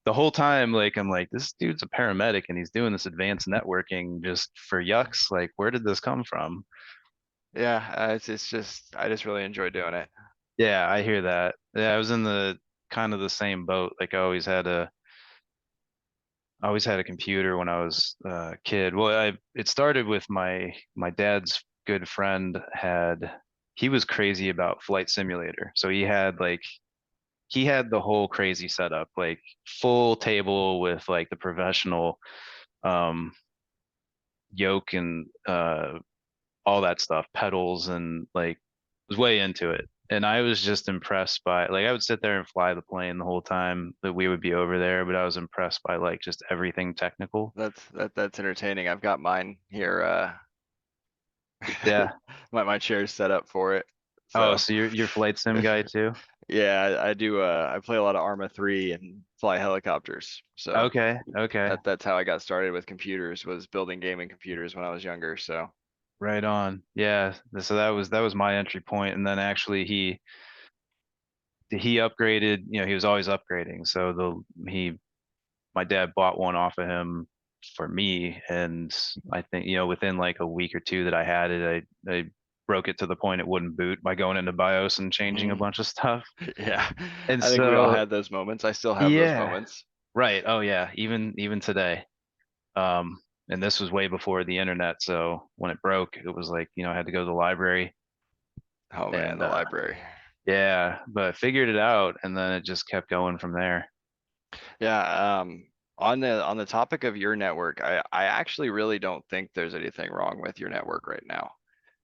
the whole time like I'm like this dude's a paramedic and he's doing this advanced networking just for yucks. Like where did this come from? Yeah, it's just I just really enjoy doing it. Yeah, I hear that. Yeah, I was in the kind of the same boat. Like I always had a computer when I was a kid. Well, it started with my dad's good friend he was crazy about Flight Simulator. So he had the whole crazy setup, like full table with like the professional um yoke and all that stuff, pedals and like was way into it. And I was just impressed by like I would sit there and fly the plane the whole time that we would be over there, but I was impressed by like just everything technical. That's entertaining. I've got mine here. Yeah. My chair's set up for it. Oh, So so you're flight sim guy too? yeah, I do. I play a lot of Arma 3 and fly helicopters. So Okay, okay. that's how I got started with computers, was building gaming computers when I was younger. So Right on. Yeah. So that was my entry point. And then actually he upgraded, he was always upgrading. So he my dad bought one off of him for me, and I think, within like a week or two that I had it, I broke it to the point it wouldn't boot by going into BIOS and changing a Mm, bunch of stuff. yeah, And I think we all so, had those moments. I still have those yeah, moments. right. Oh yeah, even today. Um, and this was way before the internet, so when it broke, it was like, I had to go to the library Oh man, and the library. yeah, but I figured it out, and then it just kept going from there. Yeah, on the topic of your network, I actually really don't think there's anything wrong with your network right now.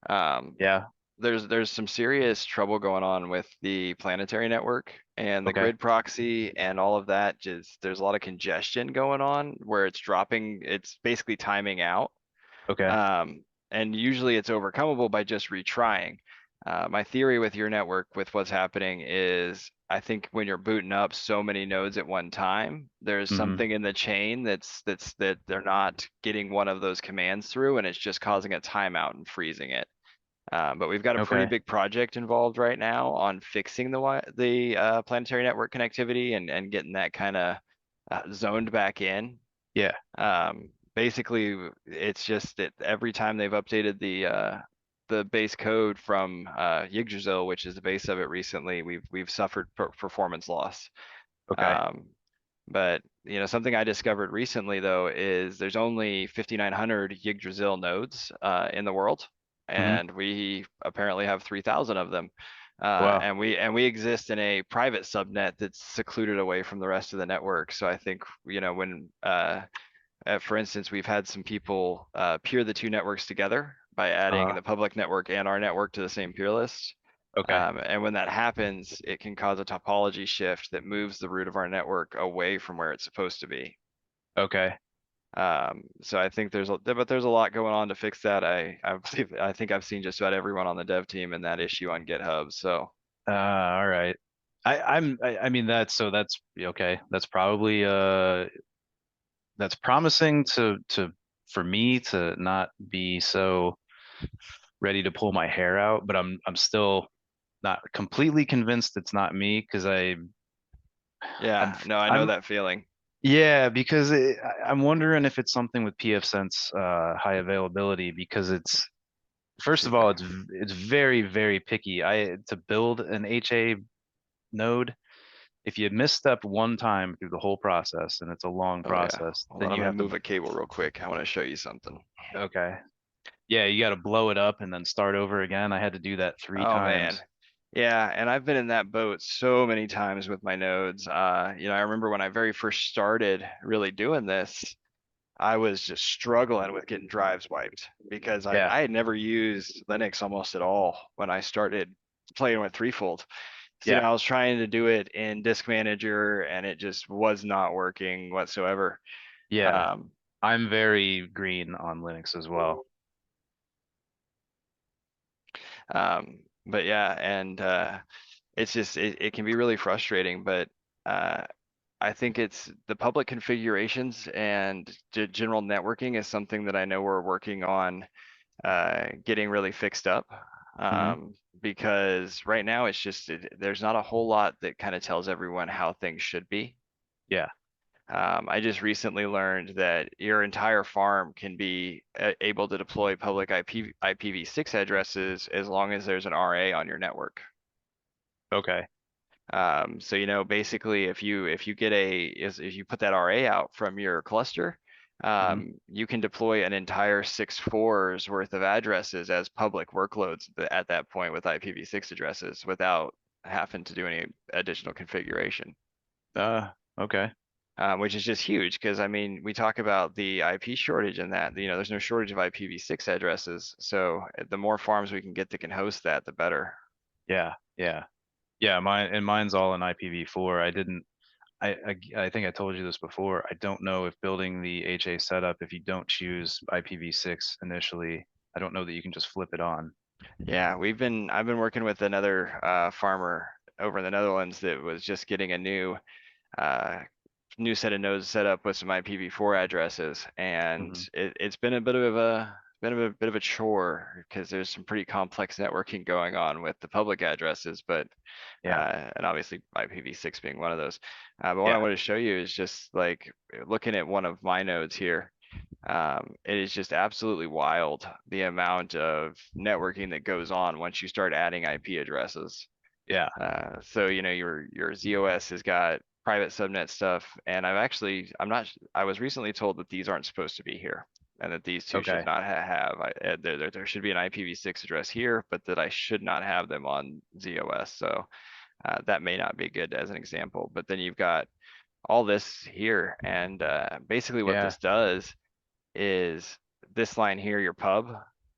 Um, Yeah. there's some serious trouble going on with the planetary network and the Okay. grid proxy and all of that. Just there's a lot of congestion going on where it's dropping, it's basically timing out. Okay. And usually it's overcomable by just retrying. My theory with your network, with what's happening, is I think when you're booting up so many nodes at one time, there's Hmm. something in the chain that they're not getting one of those commands through, and it's just causing a timeout and freezing it. But we've got a pretty Okay. big project involved right now on fixing planetary network connectivity and getting that kind of zoned back in. Yeah. Basically, it's just that every time they've updated the base code from Yggdrasil, which is the base of it recently, we've suffered performance loss. Okay. Um, but something I discovered recently though is there's only 5,900 Yggdrasil nodes in the world, Hmm. and we apparently have 3,000 of them. Wow. And we exist in a private subnet that's secluded away from the rest of the network. So I think when for instance, we've had some people peer the two networks together by adding Uh, the public network and our network to the same peer list. okay. And when that happens, it can cause a topology shift that moves the root of our network away from where it's supposed to be. Okay. So I think there's a lot going on to fix that. I think I've seen just about everyone on the dev team in that issue on GitHub. So All right. I mean, that's okay. That's promising for me to not be so ready to pull my hair out, but I'm still not completely convinced it's not me, because I'm yeah, no, I know I'm that feeling. yeah, because I'm wondering if it's something with pfSense high availability, because first See, of all, it's very, very picky. To build an HA node, if you misstep one time through the whole process, and it's a long oh yeah. process, Hold then on, I'm you gonna have to, move a cable real quick. I want to show you something. okay. Yeah, you got to blow it up and then start over again. I had to do that three Oh man. times. Yeah, and I've been in that boat so many times with my nodes. I remember when I very first started really doing this, I was just struggling with getting drives wiped because Yeah, I had never used Linux almost at all when I started playing with Threefold. So, yeah, I was trying to do it in Disk Manager and it just was not working whatsoever. yeah. Um, I'm very green on Linux as well. but yeah, and it's just it can be really frustrating, but uh, I think it's the public configurations and general networking is something that I know we're working on getting really fixed up. Hmm. Because right now it's just there's not a whole lot that kind of tells everyone how things should be. Yeah. I just recently learned that your entire farm can be able to deploy public IPv6 addresses as long as there's an RA on your network. Okay. So basically, if you put that RA out from your cluster, Hmm. you can deploy an entire 6.4s worth of addresses as public workloads at that point with IPv6 addresses without having to do any additional configuration. Okay. Which is just huge because I mean, we talk about the IP shortage and that, there's no shortage of IPv6 addresses. So the more farms we can get that can host that, the better. Yeah. Yeah. Yeah. Mine's all in IPv4. I think I told you this before. I don't know if building the HA setup, if you don't choose IPv6 initially, I don't know that you can just flip it on. Yeah, I've been working with another farmer over in the Netherlands that was just getting a uh, new set of nodes set up with some IPv4 addresses, and Hmm. it's been a bit of been a bit of a chore because there's some pretty complex networking going on with the public addresses, but Yeah, and obviously IPv6 being one of those. But what I yeah, want to show you is just like looking at one of my nodes here. It is just absolutely wild the amount of networking that goes on once you start adding IP addresses. yeah. So you know your ZOS has got private subnet stuff, and I was recently told that these aren't supposed to be here, and that these two should Okay. not have. There should be an IPv6 address here, but that I should not have them on ZOS. So that may not be good as an example. But then you've got all this here, and basically what Yeah. this does is this line here, your pub,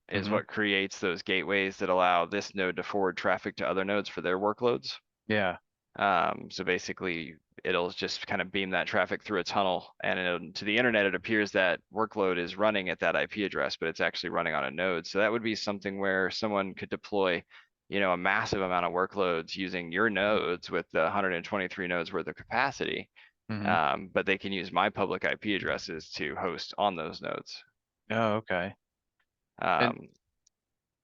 is Hmm. what creates those gateways that allow this node to forward traffic to other nodes for their workloads. Yeah. So basically, it'll just kind of beam that traffic through a tunnel, and to the internet, it appears that workload is running at that IP address, but it's actually running on a node. So that would be something where someone could deploy, you know, a massive amount of workloads using your nodes with the 123 nodes worth of capacity. Hmm. But they can use my public IP addresses to host on those nodes. Oh, okay. And Um,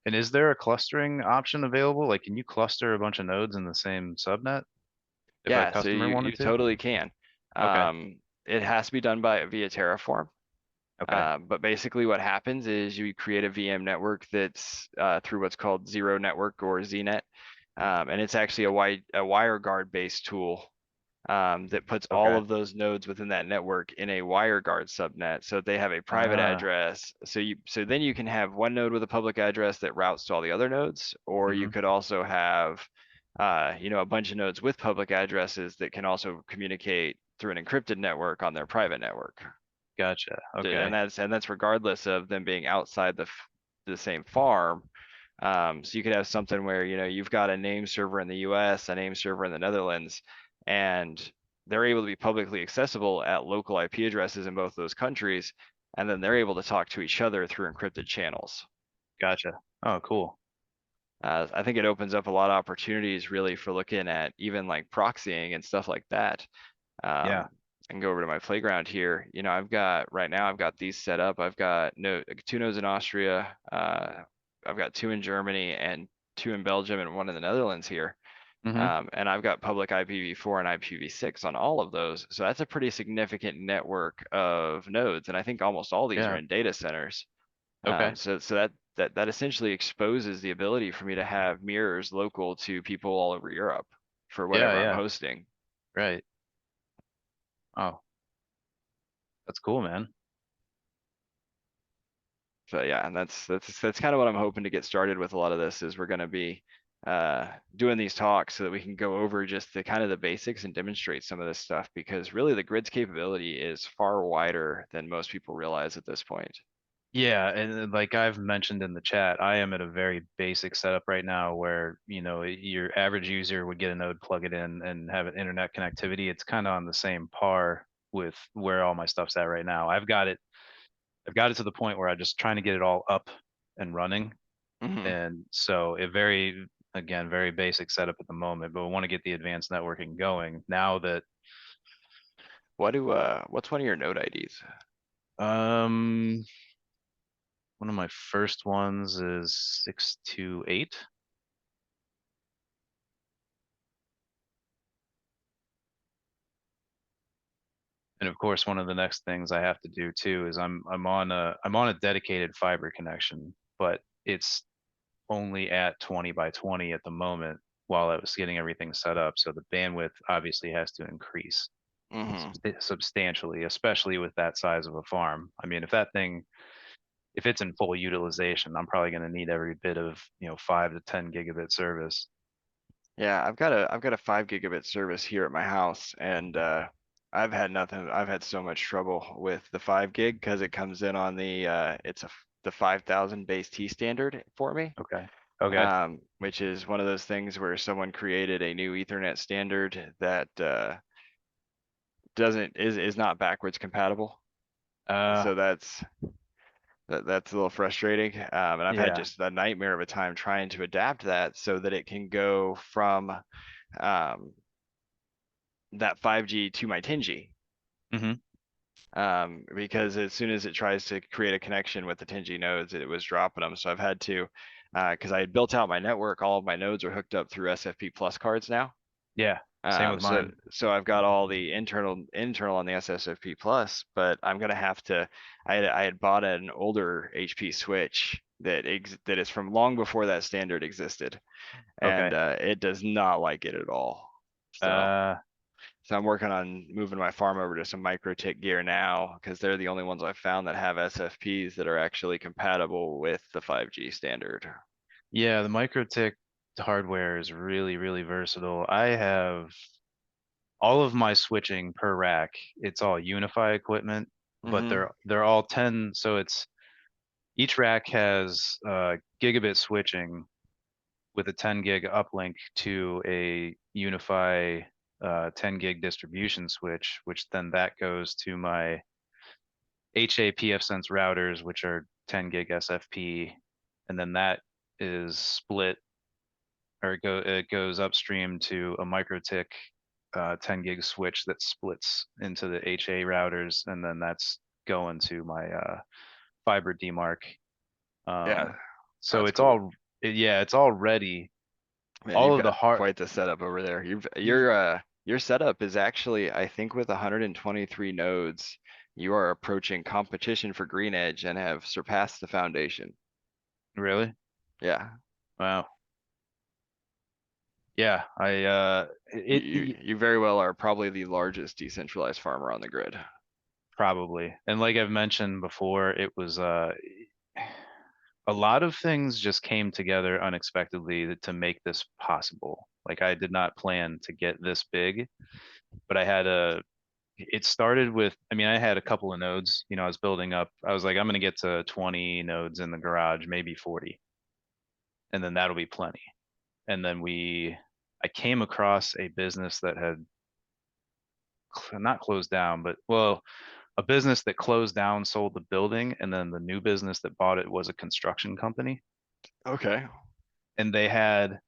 and is there a clustering option available? Like, can you cluster a bunch of nodes in the same subnet if a yeah, so customer you wanted to? totally can. Okay. It has to be done via Terraform. Okay. But basically what happens is you create a VM network that's through what's called Zero Network or ZNet. And it's actually a WireGuard based tool that puts all Okay. of those nodes within that network in a WireGuard subnet. So they have a private Ah. address. So then you can have one node with a public address that routes to all the other nodes, or you Hmm. could also have you know, a bunch of nodes with public addresses that can also communicate through an encrypted network on their private network. Gotcha. And Okay. that's regardless of them being outside the same farm. So you could have something where, you know, you've got a name server in the US, a name server in the Netherlands, and they're able to be publicly accessible at local IP addresses in both those countries, and then they're able to talk to each other through encrypted channels. Gotcha. Oh, cool. I think it opens up a lot of opportunities really for looking at even like proxying and stuff like that. Yeah. And go over to my playground here. You know, right now I've got these set up. I've got two nodes in Austria. I've got two in Germany and two in Belgium and one in the Netherlands here. Hmm. And I've got public IPv4 and IPv6 on all of those. So that's a pretty significant network of nodes. And I think almost all these are Yeah. in data centers. Okay. So that essentially exposes the ability for me to have mirrors local to people all over Europe for Yeah. whatever I'm Yeah. hosting. Right. Oh, that's cool, man. So yeah, and that's kind of what I'm hoping to get started with a lot of this is we're going to be doing these talks so that we can go over just the kind of the basics and demonstrate some of this stuff because really the grid's capability is far wider than most people realize at this point. Yeah, and like I've mentioned in the chat, I am at a very basic setup right now where, your average user would get a node, plug it in, and have an internet connectivity. It's kind of on the same par with where all my stuff's at right now. I've got it to the point where I'm just trying to get it all up and running. Hmm. And so again, very basic setup at the moment, but we want to get the advanced networking going now that What's one of your node IDs? um one of my first ones is 628. And of course, one of the next things I have to do too is I'm on a dedicated fiber connection, but it's only at 20 by 20 at the moment while I was getting everything set up. So the bandwidth obviously has to increase Hmm. substantially, especially with that size of a farm. I mean, if it's in full utilization, I'm probably going to need every bit of 5 to 10 gigabit service. Yeah, I've got a 5 gigabit service here at my house, and I've had nothing. I've had so much trouble with the 5 gig because it comes in on the 5,000 base T standard for me. Okay. Okay. Which is one of those things where someone created a new Ethernet standard that doesn't is not backwards compatible. Uh, So that's a little frustrating. And I've had yeah. just a nightmare of a time trying to adapt that so that it can go from um, that 5G to my 10G. Hmm. Because as soon as it tries to create a connection with the Tingy nodes, it was dropping them. So I've had to, because I had built out my network, all of my nodes are hooked up through SFP plus cards now. Yeah, same with So mine. so I've got all the internal on the SSFP plus, but I'm gonna have to. I had bought an older HP switch that is from long before that standard existed, and Okay. it does not like it at all. So Uh, so I'm working on moving my farm over to some microtik gear now because they're the only ones I've found that have SFPs that are actually compatible with the 5G standard. yeah, the MikroTik hardware is really, really versatile. I have all of my switching per rack. It's all Unify equipment, but Mhm. they're all 10. So it's each rack has gigabit switching with a 10 gig uplink to a Unify 10 gig distribution switch, which then that goes to my HAPF sense routers, which are 10 gig SFP, and then that is split or it goes upstream to a MikroTik 10 gig switch that splits into the HA routers, and then that's going to my fiber demarc. Yeah, So that's it's cool. all yeah, it's all ready. Man, All you've of the got hard quite the setup over there. y- Your setup is actually, I think with 123 nodes, you are approaching competition for green edge and have surpassed the foundation. really? Yeah, Wow. Yeah, I you very well are probably the largest decentralized farmer on the grid. probably. And like I've mentioned before, it was a lot of things just came together unexpectedly to make this possible. Like I did not plan to get this big, but it started with, I mean, I had a couple of nodes, you know, I was building up. I was like, I'm going to get to 20 nodes in the garage, maybe 40, and then that'll be plenty. And then I came across a business that had not closed down, but well, a business that closed down, sold the building, and then the new business that bought it was a construction company. Okay. And they had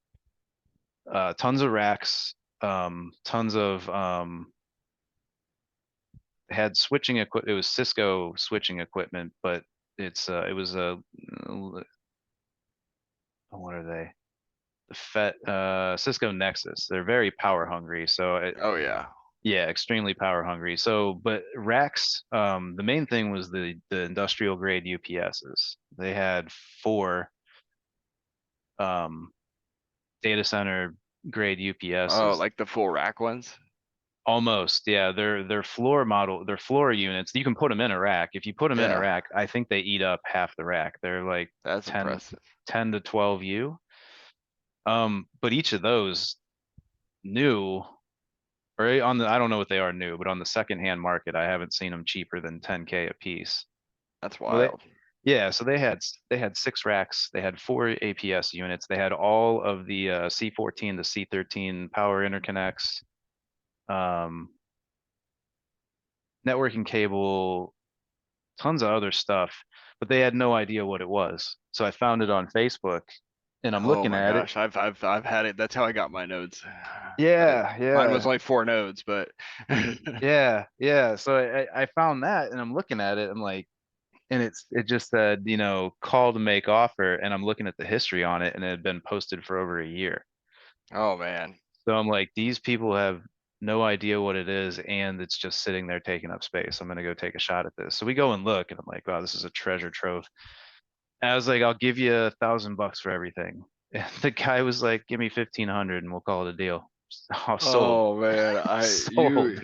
tons of racks, tons of had switching equipment. It was Cisco switching equipment, but it was a what are they? The Cisco Nexus. They're very power hungry. So Oh yeah. yeah, extremely power hungry. So, but racks, the main thing was the industrial grade UPSs. They had 4 um, data center grade Oh, UPSs. like the full rack ones? Almost, yeah. Their floor model, their floor units. You can put them in a rack. If you put them in a Yeah, rack, I think they eat up half the rack. They're like that's 10, impressive. 10 to 12 U. But each of those new, or on the, I don't know what they are new, but on the secondhand market, I haven't seen them cheaper than 10K a piece. That's Well, wild. yeah, so they had 6 racks, they had 4 APS units, they had all of the C14 to C13 power interconnects, um, networking cable, tons of other stuff, but they had no idea what it was. So I found it on Facebook, and I'm Oh looking my at it. gosh, I've had it. That's how I got my nodes. Yeah, Mine was yeah, only 4 nodes, but yeah, yeah. So I found that, and I'm looking at it. I'm like, and it just said, you know, call to make offer, and I'm looking at the history on it, and it had been posted for over a year. oh man. So I'm like, these people have no idea what it is, and it's just sitting there taking up space. I'm gonna go take a shot at this. So we go and look, and I'm like, wow, this is a treasure trove. And I was like, I'll give you $1,000 for everything. And the guy was like, give me 1,500 and we'll call it a deal. Oh, sold. Oh man, Sold.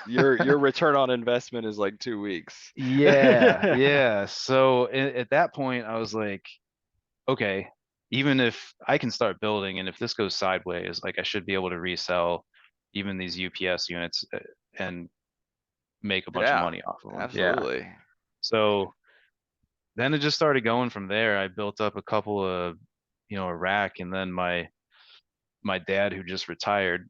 your return on investment is like 2 weeks. Yeah, yeah. So at that point, I was like, okay, even if I can start building, and if this goes sideways, like I should be able to resell even these UPS units and make a bunch of Yeah, money off of them. Yeah. absolutely. So then it just started going from there. I built up a couple of, you know, a rack, and then my dad, who just retired,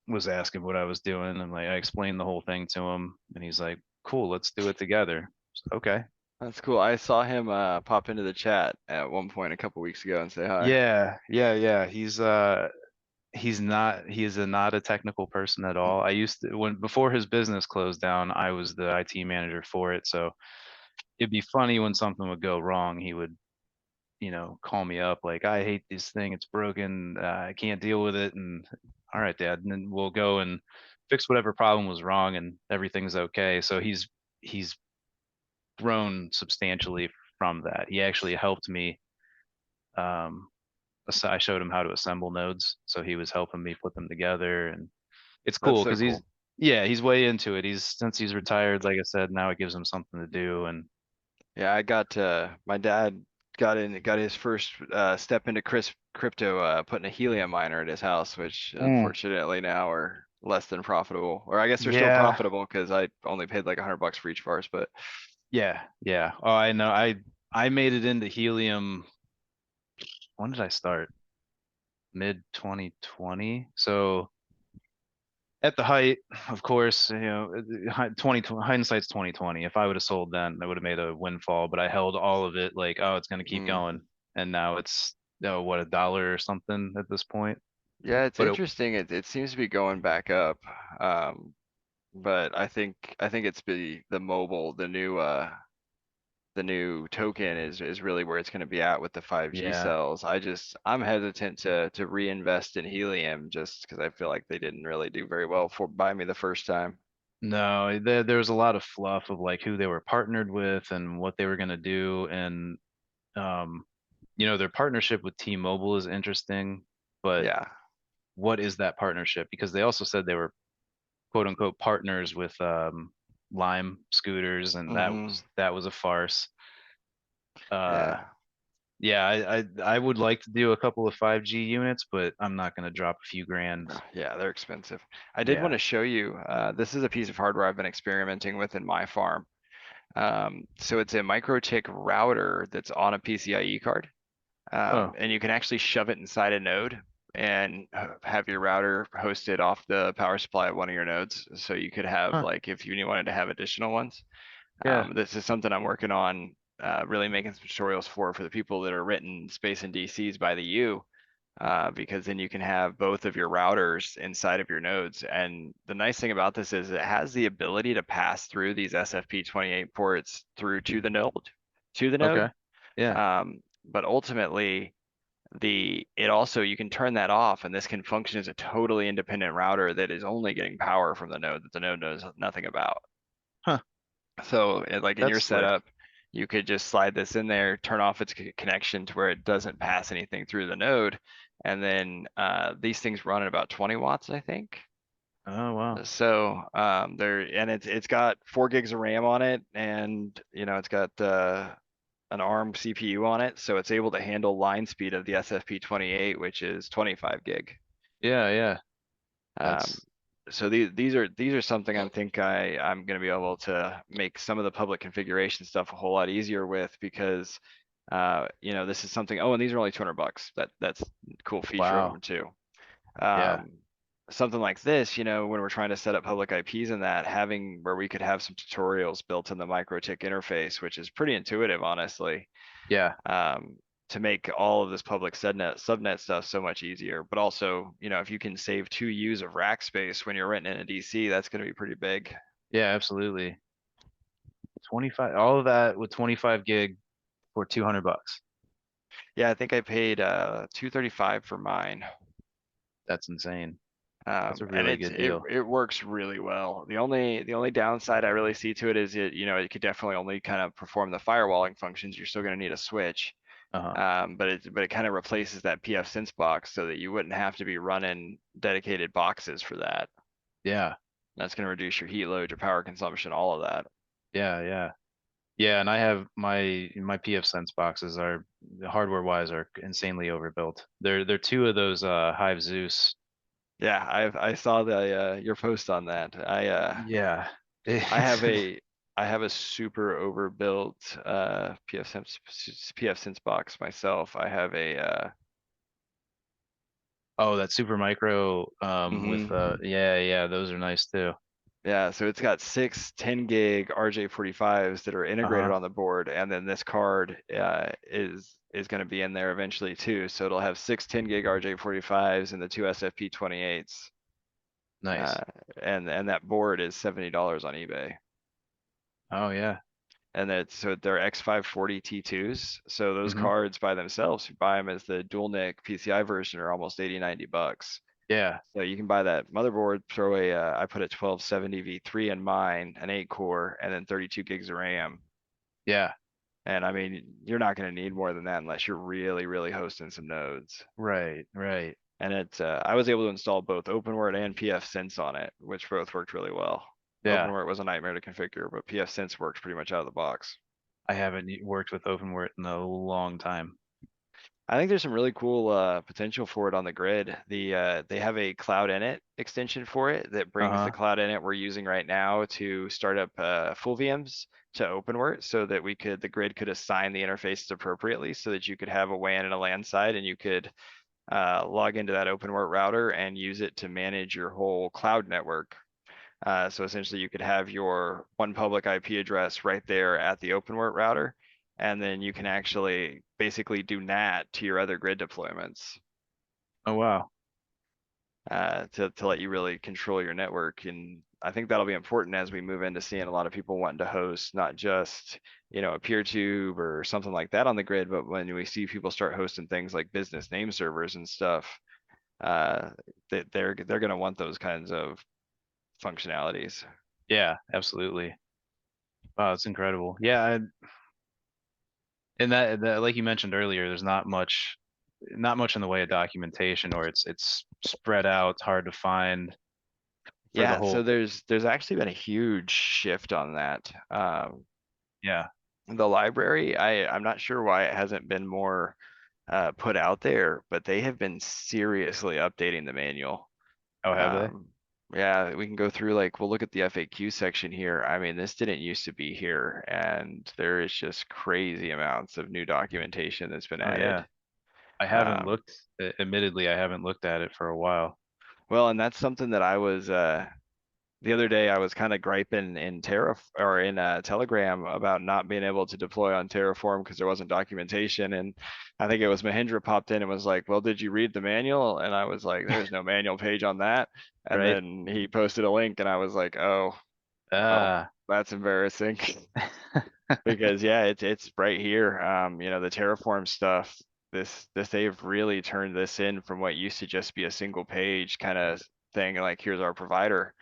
was asking what I was doing, and like I explained the whole thing to him, and he's like, "Cool, let's do it together." So, okay. That's cool. I saw him pop into the chat at one point a couple weeks ago and say hi. Yeah, yeah, yeah. he is not a technical person at all. I used to, when before his business closed down, I was the IT manager for it. So it'd be funny when something would go wrong. He would, call me up like, I hate this thing. It's broken. I can't deal with it. And all right, Dad. And then we'll go and fix whatever problem was wrong and everything's okay. So he's grown substantially from that. He actually helped me. I showed him how to assemble nodes. So he was helping me put them together, and it's That's cool so because cool. yeah, he's way into it. Since he's retired, like I said, now it gives him something to do. And Yeah, I got my dad got his first step into crypto putting a helium miner at his house, which Mm. unfortunately now are less than profitable. Or I guess they're still yeah, profitable because I only paid like $100 for each of ours, but yeah. Oh, I know. I made it into helium. When did I start? Mid 2020. So at the height, of course, 2020 hindsight's 2020. If I would have sold then, I would have made a windfall. But I held all of it, like, oh, it's gonna keep mm. going, and now it's what, $1 or something at this point. Yeah, it's But it, interesting. It seems to be going back up. Um, but I think it's the mobile, the new token is really where it's going to be at with the 5G yeah, cells. I'm hesitant to reinvest in helium just because I feel like they didn't really do very well for by me the first time. no, there was a lot of fluff of like who they were partnered with and what they were gonna do, and um, their partnership with T-Mobile is interesting, but Yeah. what is that partnership? Because they also said they were quote unquote partners with Lime scooters, and that Hmm. was a farce. Uh, Yeah. yeah, I would like to do a couple of 5G units, but I'm not gonna drop a few grand. Yeah, they're expensive. I did want Yeah. to show you, this is a piece of hardware I've been experimenting with in my farm. So it's a microtik router that's on a PCIe card. Oh, And you can actually shove it inside a node and have your router hosted off the power supply of one of your nodes. So you could have huh. like if you wanted to have additional ones. Yeah. This is something I'm working on, really making some tutorials for the people that are written space and DCs by the U. Because then you can have both of your routers inside of your nodes. And the nice thing about this is it has the ability to pass through these SFP28 ports through to the node. Okay. Yeah. But ultimately, it also you can turn that off, and this can function as a totally independent router that is only getting power from the node that the node knows nothing about. Huh. So, like in your That's slick. setup, you could just slide this in there, turn off its connection to where it doesn't pass anything through the node, and then these things run at about 20 watts, I think. Oh wow. So it's got 4 gigs of RAM on it, and it's got an ARM CPU on it, so it's able to handle line speed of the SFP28, which is 25 gig. Yeah, yeah. Um, That's so these are something I'm going to be able to make some of the public configuration stuff a whole lot easier with because this is something. Oh, and these are only $200. That's a cool feature of wow. them too. Yeah. Um, Something like this, when we're trying to set up public IPs and that, having where we could have some tutorials built in the MikroTik interface, which is pretty intuitive, honestly, Yeah. um, to make all of this public subnet stuff so much easier. But also, if you can save 2 U's of rack space when you're renting in a DC, that's going to be pretty big. Yeah, absolutely. 25, all of that with 25 gig for $200. Yeah, I think I paid 235 for mine. That's insane. That's a And really good deal. it works really well. The only downside I really see to it is it could definitely only kind of perform the firewalling functions. You're still going to need a switch. Uh-huh. But it kind of replaces that PF Sense box so that you wouldn't have to be running dedicated boxes for that. Yeah. That's going to reduce your heat load, your power consumption, all of that. Yeah, yeah. Yeah, and I have my PF Sense boxes are hardware wise are insanely overbuilt. They're two of those Hive Zeus. Yeah, I saw the your post on that. Yeah. I have It's a super overbuilt PF Sense box myself. I have a oh, that super micro with mhm. yeah, yeah, those are nice too. Yeah, so it's got 6 10 gig RJ45s that are integrated Uh-huh. on the board, and then this card is going to be in there eventually too. So it'll have 6 10 gig RJ45s and the two SFP28s. Nice. And that board is $70 on eBay. Oh yeah. And so they're X540 T2s. So those Hmm. cards by themselves, you buy them as the dual NIC PCI version, are almost 80 90 bucks. Yeah. So you can buy that motherboard, throw I put a 1270 V3 in mine, an 8 core, and then 32 gigs of RAM. Yeah. And I mean, you're not going to need more than that unless you're really, really hosting some nodes. Right. Right. And I was able to install both OpenWrt and pfSense on it, which both worked really well. Yeah. OpenWrt was a nightmare to configure, but pfSense works pretty much out of the box. I haven't worked with OpenWrt in a long time. I think there's some really cool potential for it on the grid. They have a Cloud Init extension for it that brings the Uh-huh. Cloud Init we're using right now to start up full VMs to OpenWrt, so that the grid could assign the interfaces appropriately, so that you could have a WAN and a LAN side, and you could log into that OpenWrt router and use it to manage your whole cloud network. So essentially, you could have your one public IP address right there at the OpenWrt router, and then you can actually basically do NAT to your other grid deployments Oh wow. to let you really control your network. And I think that'll be important as we move into seeing a lot of people wanting to host not just a PeerTube or something like that on the grid, but when we see people start hosting things like business name servers and stuff, they're going to want those kinds of functionalities. Yeah, absolutely. Wow, it's incredible. Yeah, and that like you mentioned earlier, there's not much in the way of documentation, or it's spread out, it's hard to find for the Yeah, so whole. there's actually been a huge shift on that. Yeah. The library, I'm not sure why it hasn't been more put out there, but they have been seriously updating the manual. Oh, have they? Um, yeah, we can go through, like, we'll look at the FAQ section here. I mean, this didn't used to be here, and there is just crazy amounts of new documentation that's been Oh yeah. added. I haven't Um, looked, admittedly, I haven't looked at it for a while. well, and that's something that I was the other day I was kind of griping in Telegram about not being able to deploy on Terraform because there wasn't documentation. And I think it was Mahindra popped in and was like, "Well, did you read the manual?" And I was like, "There's no manual page on that." And Right? then he posted a link and I was like, "Oh, well, Ah. that's embarrassing." Because yeah, it's right here. The Terraform stuff, this they've really turned this in from what used to just be a single page kind of thing, like here's our provider,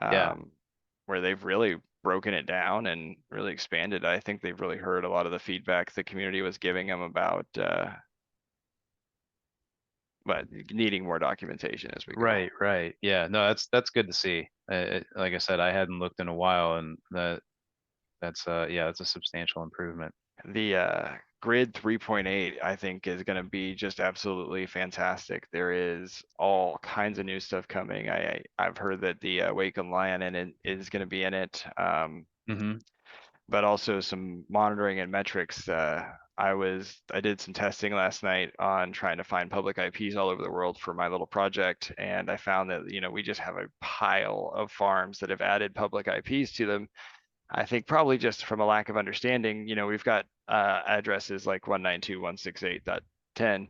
Yeah. um, where they've really broken it down and really expanded. I think they've really heard a lot of the feedback the community was giving them about but needing more documentation as we go. Right, right. Yeah, no, that's good to see. Like I said, I hadn't looked in a while, and that's yeah, that's a substantial improvement. The Grid 3.8, I think, is going to be just absolutely fantastic. There is all kinds of new stuff coming. I've heard that the Wacom Lion in it is going to be in it, Mm-hmm. but also some monitoring and metrics. I did some testing last night on trying to find public IPs all over the world for my little project, and I found that we just have a pile of farms that have added public IPs to them. I think probably just from a lack of understanding. We've got addresses like 192.168.10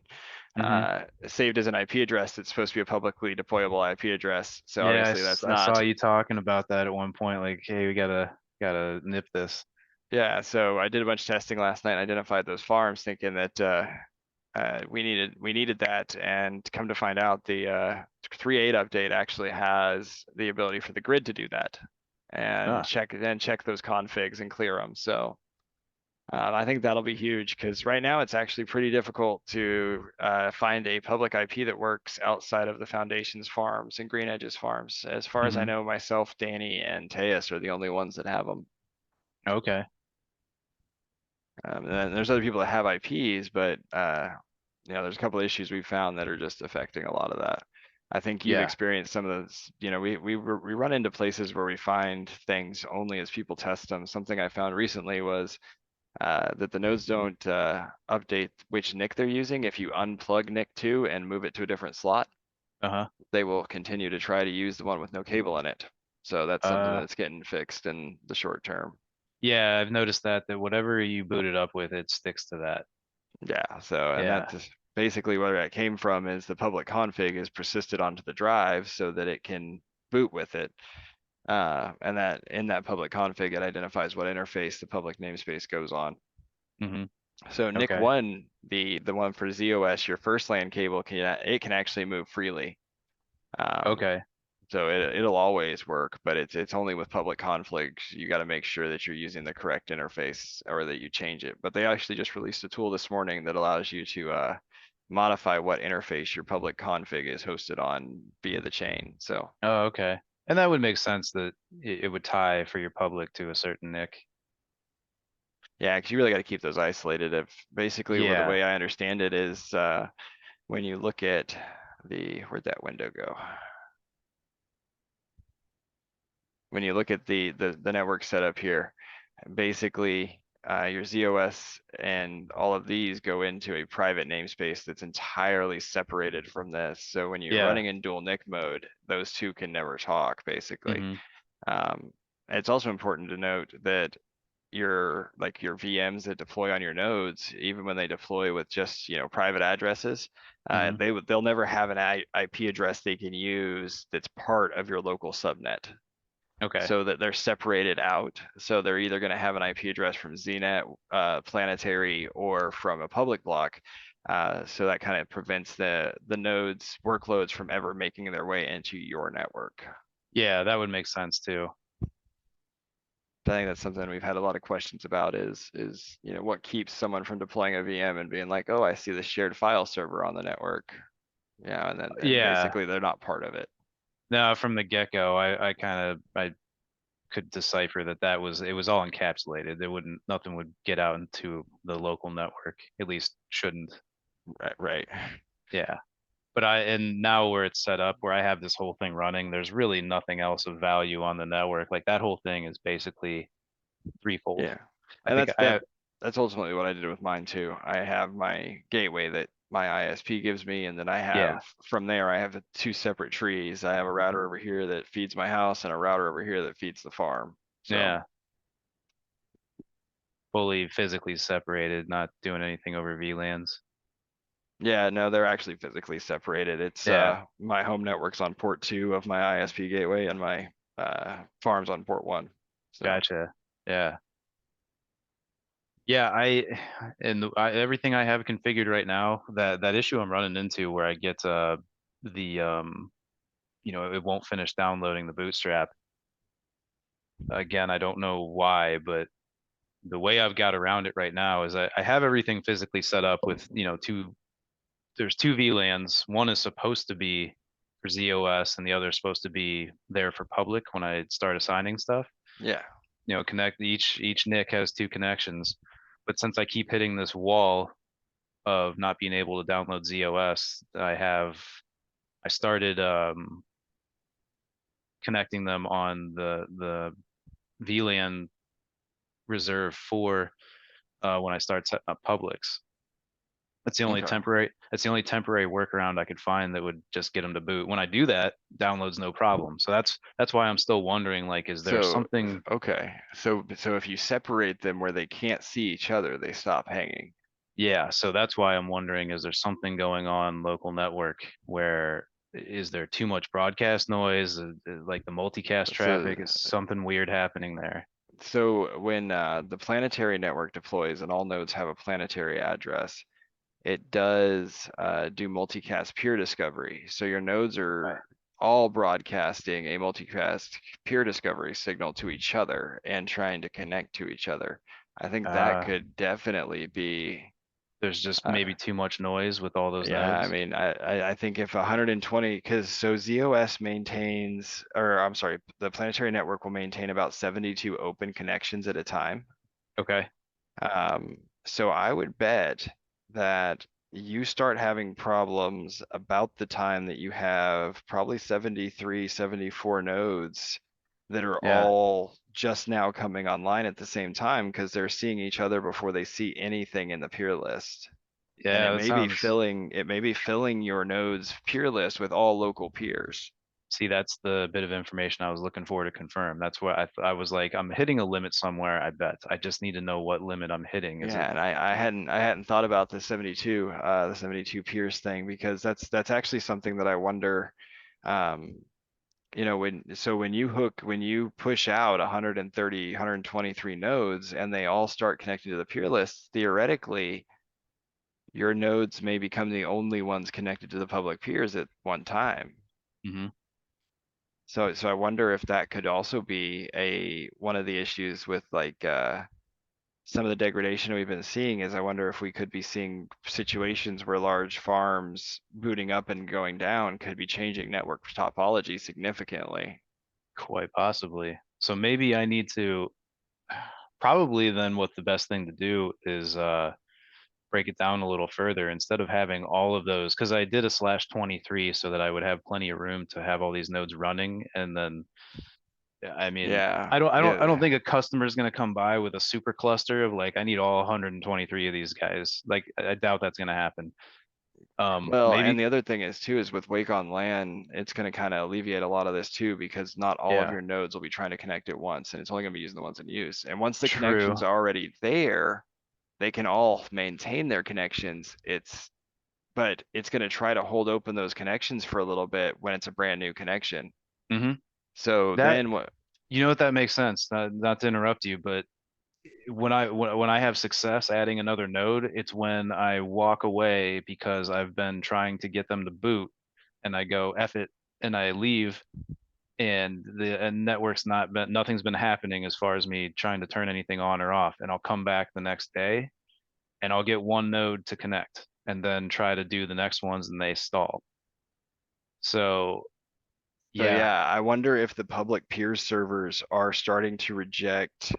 Mm-hmm. saved as an IP address that's supposed to be a publicly deployable IP address. So Yeah, obviously that's I saw not. you talking about that at one point. Like, hey, we gotta nip this. Yeah, so I did a bunch of testing last night and identified those farms, thinking that we needed that, and come to find out the 3.8 update actually has the ability for the grid to do that and Ah. check those configs and clear them. So I think that'll be huge, because right now it's actually pretty difficult to find a public IP that works outside of the Foundation's farms and Green Edge's farms. As far as I Mm-hmm. know, myself, Danny, and Teus are the only ones that have them. Okay. And then there's other people that have IPs, but there's a couple of issues we found that are just affecting a lot of that. I think you've Yeah. experienced some of those. We run into places where we find things only as people test them. Something I found recently was that the nodes don't update which NIC they're using. If you unplug NIC 2 and move it to a different slot, Uh-huh. they will continue to try to use the one with no cable in it. So that's something Uh, that's getting fixed in the short term. yeah, I've noticed that whatever you boot it up with, it sticks to that. Yeah, so, and Yeah. that's basically where that came from is the public config is persisted onto the drive so that it can boot with it. And that in that public config, it identifies what interface the public namespace goes on. Hmm. So NIC Okay. one, the one for ZOS, your first LAN cable it can actually move freely. Okay. So it'll always work, but it's only with public conflicts. You got to make sure that you're using the correct interface or that you change it. But they actually just released a tool this morning that allows you to modify what interface your public config is hosted on via the chain. So Oh, okay. And that would make sense that it would tie for your public to a certain nick. yeah, because you really got to keep those isolated. If basically, well, the Yeah. way I understand it is when you look at where'd that window go? When you look at the network setup here, basically your ZOS and all of these go into a private namespace that's entirely separated from this. So when you're Yeah. running in dual NIC mode, those two can never talk, basically. Hmm. Um, it's also important to note that your VMs that deploy on your nodes, even when they deploy with just private addresses, Hmm. they'll never have an IP address they can use that's part of your local subnet Okay. so that they're separated out. So they're either going to have an IP address from ZNet, Planetary, or from a public block. So that kind of prevents the nodes workloads from ever making their way into your network. Yeah, that would make sense too. I think that's something we've had a lot of questions about is what keeps someone from deploying a VM and being like, oh, I see the shared file server on the network. Yeah, and Yeah. basically they're not part of it. No, from the get-go, I could decipher it was all encapsulated. Nothing would get out into the local network. At least shouldn't. Right. Yeah. But and now where it's set up, where I have this whole thing running, there's really nothing else of value on the network. Like that whole thing is basically threefold. Yeah, I and think I have, that's ultimately what I did with mine too. I have my gateway that my ISP gives me, and then I yeah, have from there I have two separate trees. I have a router over here that feeds my house and a router over here that feeds the farm. So yeah, fully physically separated, not doing anything over VLANs. yeah, no, they're actually physically separated. It's Yeah, my home network's on port 2 of my ISP gateway and my farm's on port 1. So gotcha. Yeah. Yeah, everything I have configured right now, that issue I'm running into where I get the it won't finish downloading the bootstrap. Again, I don't know why, but the way I've got around it right now is I have everything physically set up with, there's two VLANs. One is supposed to be for ZOS and the other is supposed to be there for public when I start assigning stuff. yeah, Connect each NIC has two connections. But since I keep hitting this wall of not being able to download ZOS, I started connecting them on the VLAN reserved for when I start setting up publics. okay. That's the only temporary workaround I could find that would just get them to boot. When I do that, download's no problem. So that's why I'm still wondering, like, is there So something? okay, so if you separate them where they can't see each other, they stop hanging. Yeah, so that's why I'm wondering, is there something going on local network where is there too much broadcast noise? Like the multicast So traffic, is something weird happening there? when the planetary network deploys and all nodes have a planetary address, it does do multicast peer discovery. So your nodes Right. are all broadcasting a multicast peer discovery signal to each other and trying to connect to each other. I think that Uh, could definitely be there's just uh, maybe too much noise with all those yeah, I nodes. mean, I think if 120, because so ZOS maintains, or I'm sorry, the planetary network will maintain about 72 open connections at a time. Okay. So I would bet that you start having problems about the time that you have probably 73, 74 nodes that are Yeah. all just now coming online at the same time because they're seeing each other before they see anything in the peer list. And Yeah, that sounds it may be filling your node's peer list with all local peers. See, that's the bit of information I was looking for to confirm. That's what I was like, I'm hitting a limit somewhere, I bet. I just need to know what limit I'm hitting. Is it Yeah, and I hadn't thought about the 72 Pierce thing, because that's actually something that I wonder, um, when you push out 130, 123 nodes and they all start connecting to the peer list, theoretically, your nodes may become the only ones connected to the public peers at one time. Mhm. So I wonder if that could also be one of the issues with like some of the degradation we've been seeing. Is I wonder if we could be seeing situations where large farms booting up and going down could be changing network topology significantly. Quite possibly. So maybe I need to, probably then what the best thing to do is break it down a little further instead of having all of those, because I did a /23 so that I would have plenty of room to have all these nodes running. And then I mean, Yeah, I don't yeah. think a customer is going to come by with a super cluster of like, I need all 123 of these guys. Like, I doubt that's going to happen. Well, and Maybe, the other thing is too, is with Wake on LAN, it's going to kind of alleviate a lot of this too, because not all of yeah, your nodes will be trying to connect at once, and it's only going to be using the ones in use. And once the true. connections are already there, they can all maintain their connections. But it's going to try to hold open those connections for a little bit when it's a brand new connection. Hmm. So That, then what? you know what, that makes sense. Not to interrupt you, but when I have success adding another node, it's when I walk away because I've been trying to get them to boot and I go F it and I leave, and the network's nothing's been happening as far as me trying to turn anything on or off, and I'll come back the next day and I'll get one node to connect and then try to do the next ones and they stall. So So yeah, yeah, I wonder if the public peer servers are starting to reject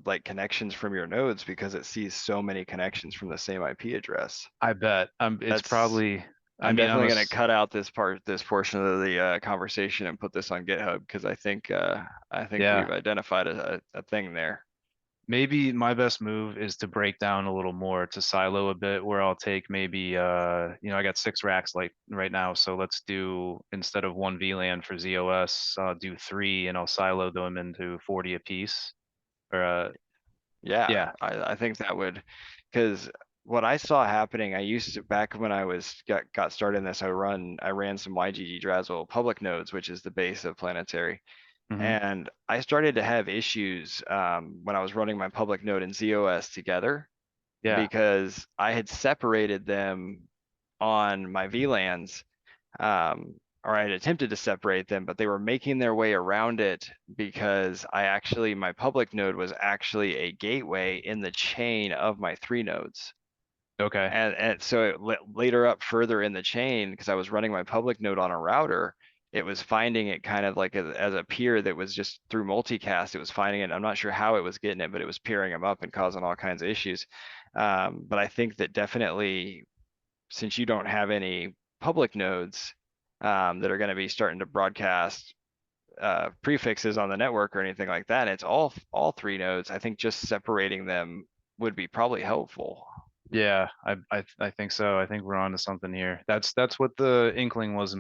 like connections from your nodes because it sees so many connections from the same IP address. I bet it's That's probably, I I'm mean, definitely going to cut out this portion of the conversation and put this on GitHub, because I think yeah. we've identified a thing there. Maybe my best move is to break down a little more, to silo a bit, where I'll take maybe I got 6 racks like right now, so let's do, instead of one VLAN for ZOS, I'll do 3 and I'll silo them into 40 apiece. Or Yeah, yeah. I think that would, because what I saw happening, I used to, back when I got started in this, I ran some YGG Drazzle public nodes, which is the base of Planetary. Hmm. And I started to have issues when I was running my public node and ZOS together, Yeah. because I had separated them on my VLANs, or I had attempted to separate them, but they were making their way around it, because my public node was actually a gateway in the chain of my 3 nodes. Okay. And so later up further in the chain, because I was running my public node on a router, it was finding it kind of like as a peer that was just through multicast. It was finding it. I'm not sure how it was getting it, but it was peering them up and causing all kinds of issues. But I think that definitely, since you don't have any public nodes that are going to be starting to broadcast prefixes on the network or anything like that, it's all 3 nodes. I think just separating them would be probably helpful. Yeah, I think so. I think we're on to something here. That's what the inkling was.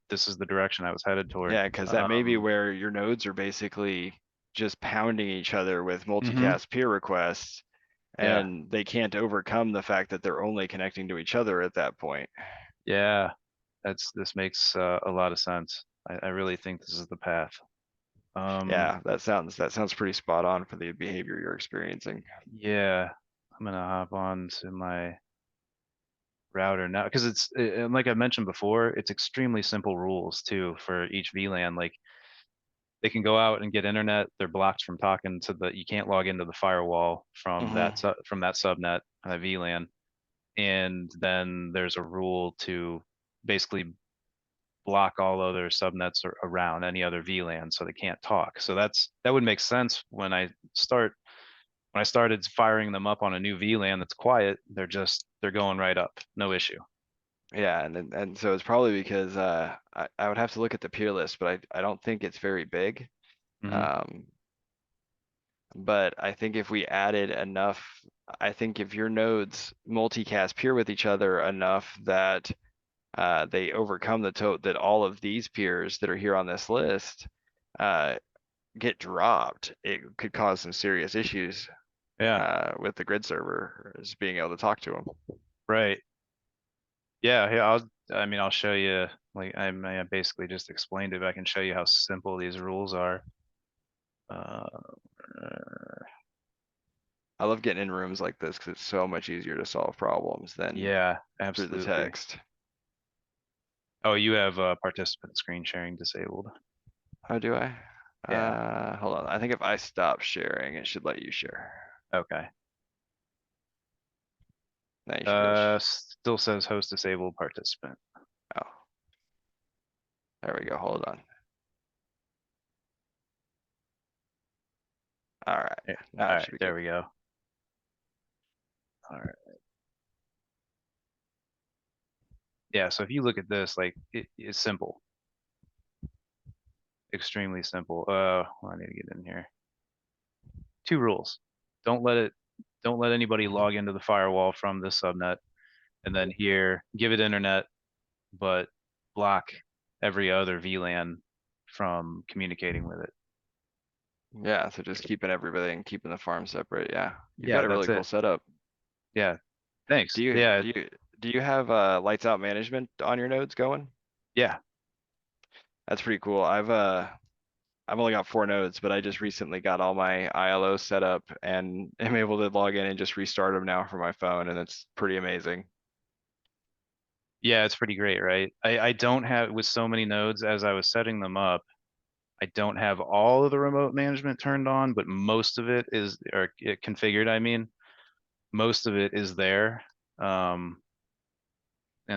This is the direction I was headed toward. Yeah, because that may be where your nodes are basically just pounding each other with Mhm. multicast peer requests, Yeah. and they can't overcome the fact that they're only connecting to each other at that point. Yeah. This makes a lot of sense. I really think this is the path. Um, Yeah, that sounds pretty spot on for the behavior you're experiencing. yeah, I'm gonna hop on to my router now because and like I mentioned before, it's extremely simple rules too for each VLAN. Like, they can go out and get internet. They're blocked from talking to you can't log into the firewall from Hmm. from that subnet, VLAN. And then there's a rule to basically block all other subnets around any other VLAN so they can't talk. So that would make sense when I started firing them up on a new VLAN that's quiet. They're going right up, no issue. Yeah, and so it's probably because I would have to look at the peer list, but I don't think it's very big. Hmm. Um, but I think if we added enough, I think if your nodes multicast peer with each other enough that they overcome the tote that all of these peers that are here on this list, get dropped, it could cause some serious issues, Yeah, with the grid servers being able to talk to them. right. Yeah, I mean, I'll show you, like, I basically just explained it, but I can show you how simple these rules are. Uh, I love getting in rooms like this because it's so much easier to solve problems than yeah, through the absolutely. text. Oh, you have participant screen sharing disabled. How do I? Yeah. Hold on. I think if I stop sharing, it should let you share. Okay. Now you should be able to Still says host disabled participant. oh. There we go. Hold on. All right. Yeah. Now All it right, should be there good. we go. All right. Yeah, so if you look at this, like, it's simple. Extremely simple. Well, I need to get in here. 2 rules. Don't let anybody log into the firewall from this subnet. And then here, give it internet, but block every other VLAN from communicating with it. Yeah, so just keeping everything, keeping the farm separate. Yeah. You've Yeah, got a really that's cool it. setup. Yeah. Thanks. Do you Yeah. do you do you have lights out management on your nodes going? Yeah. That's pretty cool. I've only got 4 nodes, but I just recently got all my ILO set up and am able to log in and just restart them now from my phone, and it's pretty amazing. Yeah, it's pretty great, right? I don't have, with so many nodes, as I was setting them up, I don't have all of the remote management turned on, but most of it is, or configured, I mean, most of it is there. And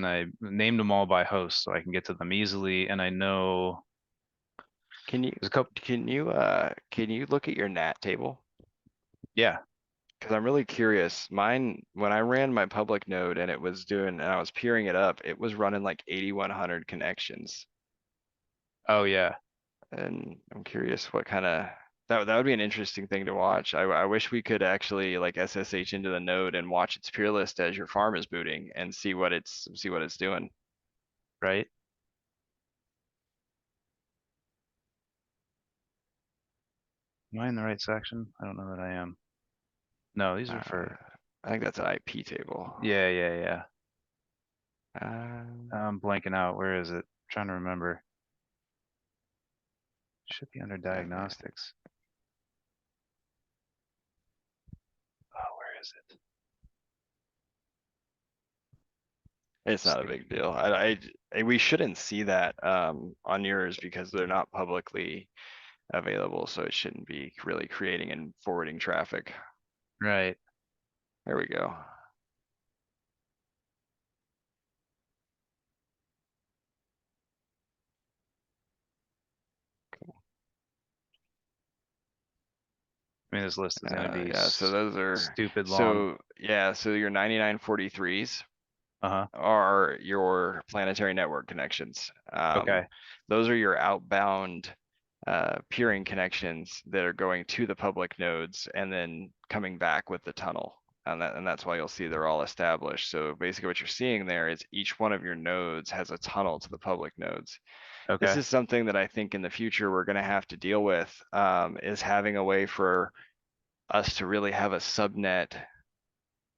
I named them all by host so I can get to them easily. And I know Can you there's a couple, can you look at your NAT table? yeah. Because I'm really curious. Mine, when I ran my public node and it was doing, and I was peering it up, it was running like 8,100 connections. Oh yeah. And I'm curious what kind of, that would be an interesting thing to watch. I wish we could actually like SSH into the node and watch its peer list as your farm is booting and see what it's doing. Right. Am I in the right section? I don't know that I am. No, these are for, I think that's an IP table. yeah. Um, I'm blanking out. Where is it? Trying to remember. Should be under diagnostics. Oh, where is it? It's not a big deal. We shouldn't see that on yours because they're not publicly available, so it shouldn't be really creating and forwarding traffic. Right. There we go. I mean, this list is gonna be Yeah, so those are stupid long. so yeah, so your 9943s Uh-huh. are your planetary network connections. Okay. Those are your outbound peering connections that are going to the public nodes and then coming back with the tunnel. And that's why you'll see they're all established. So basically what you're seeing there is each one of your nodes has a tunnel to the public nodes. This Okay. is something that I think in the future we're going to have to deal with, is having a way for us to really have a subnet,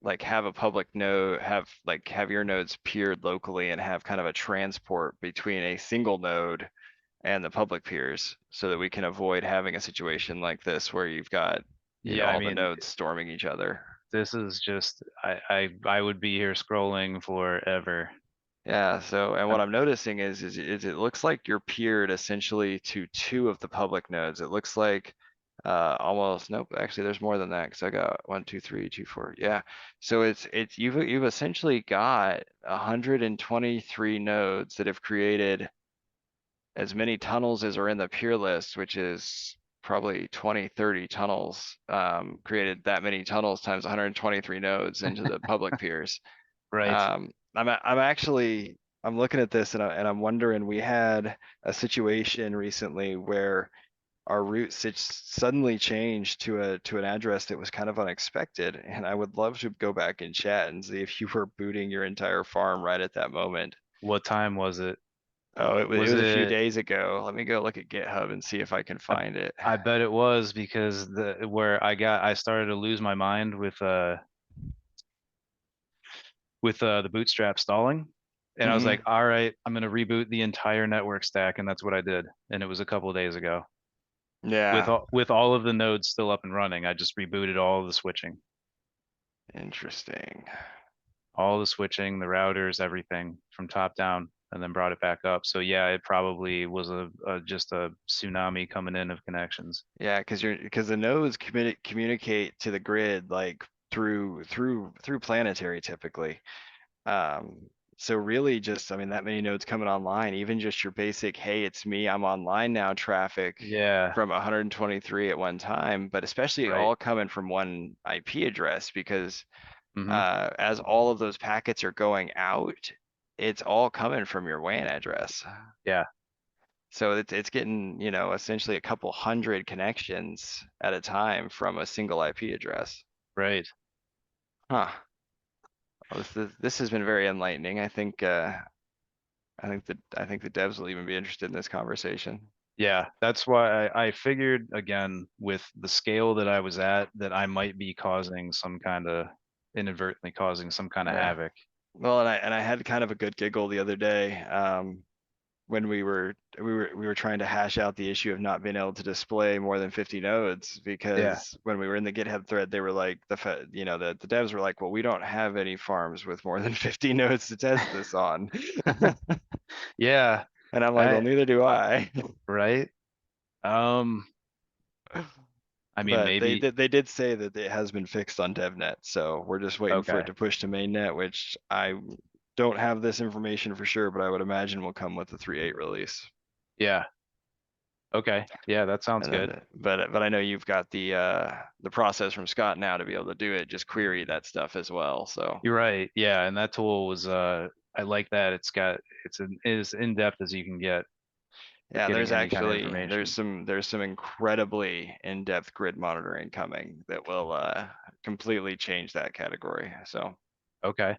like have a public node, have your nodes peered locally and have kind of a transport between a single node and the public peers so that we can avoid having a situation like this where you've got, Yeah, I all the mean, nodes storming each other. this is just, I would be here scrolling forever. Yeah, so, and what I'm noticing is it looks like you're peered essentially to 2 of the public nodes. It looks like almost, nope, actually there's more than that because I got 1, 2, 3, 2, 4. Yeah. So you've essentially got 123 nodes that have created as many tunnels as are in the peer list, which is probably 20, 30 tunnels, created that many tunnels times 123 nodes into the public peers. Right. I'm looking at this and I'm wondering, we had a situation recently where our route suddenly changed to an address that was kind of unexpected. And I would love to go back and chat and see if you were booting your entire farm right at that moment. What time was it? Oh, it Was was a few it? days ago. Let me go look at GitHub and see if I can I, find it. I bet it was because where I started to lose my mind with the bootstrap stalling. And I was like, Mhm. all right, I'm gonna reboot the entire network stack, and that's what I did. And it was a couple of days ago. Yeah, With all of the nodes still up and running, I just rebooted all of the switching, interesting. the routers, everything from top down, and then brought it back up. So yeah, it probably was just a tsunami coming in of connections. Yeah, because the nodes communicate to the grid like through planetary typically. Um, so really just, I mean, that many nodes coming online, even just your basic, hey, it's me, I'm online now traffic Yeah, from 123 at one time, but especially right. all coming from one IP address because Hmm. as all of those packets are going out, it's all coming from your WAN address. Yeah, So it's getting, essentially a couple hundred connections at a time from a single IP address. right. Huh. Well, this has been very enlightening. I think the devs will even be interested in this conversation. Yeah, that's why I figured again with the scale that I was at that I might be causing some kind of inadvertently causing some kind of Yeah. havoc. Well, and I had kind of a good giggle the other day, when we were trying to hash out the issue of not being able to display more than 50 nodes Yeah. because when we were in the GitHub thread, they were like the devs were like, well, we don't have any farms with more than 50 nodes to test this on. Yeah, And I'm like, well, I neither do I. right. Um, I mean But maybe they did say that it has been fixed on DevNet, so we're just waiting for it okay. to push to mainnet, which I don't have this information for sure, but I would imagine will come with the 3.8 release. Yeah. Okay. Yeah, that sounds And good. then, but I know you've got the process from Scott now to be able to do it. Just query that stuff as well. So You're right. Yeah, and that tool was I like that. It's as in depth as you can get with yeah, getting there's any kind of actually information. there's some incredibly in-depth grid monitoring coming that will completely change that category. So Okay.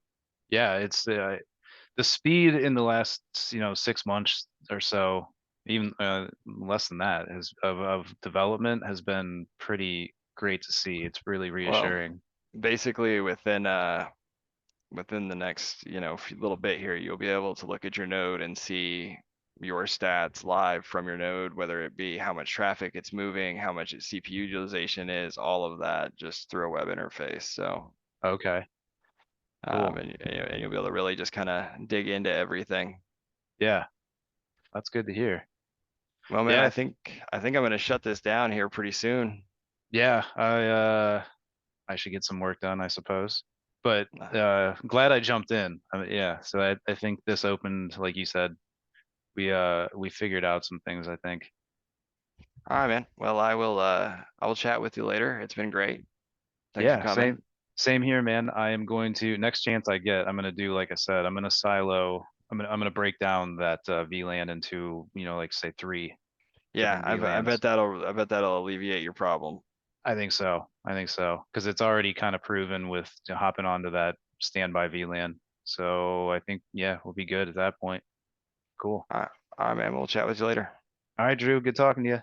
Yeah, it's the speed in the last 6 months or so, even less than that, is of development has been pretty great to see. It's really well, reassuring. basically within the next little bit here, you'll be able to look at your node and see your stats live from your node, whether it be how much traffic it's moving, how much its CPU utilization is, all of that just through a web interface. So, Okay, cool. and you'll be able to really just kind of dig into everything. Yeah, that's good to hear. Well, man, Yeah, I think I'm gonna shut this down here pretty soon. yeah, I should get some work done, I suppose. But Uh, glad I jumped in. Yeah, so I think this opened, like you said, we figured out some things, I think. All right, man. Well, I will chat with you later. It's been great. Thanks for Yeah, coming. same here, man. I am going to next chance I get, I'm gonna do like I said, I'm gonna silo. I'm gonna break down that VLAN into like say 3 Yeah, different I bet VLANs. that'll alleviate your problem. I think so. I think so because it's already kind of proven with hopping onto that standby VLAN. So I think yeah, we'll be good at that point. Cool. All right, man. We'll chat with you later. All right, Drew. Good talking to you.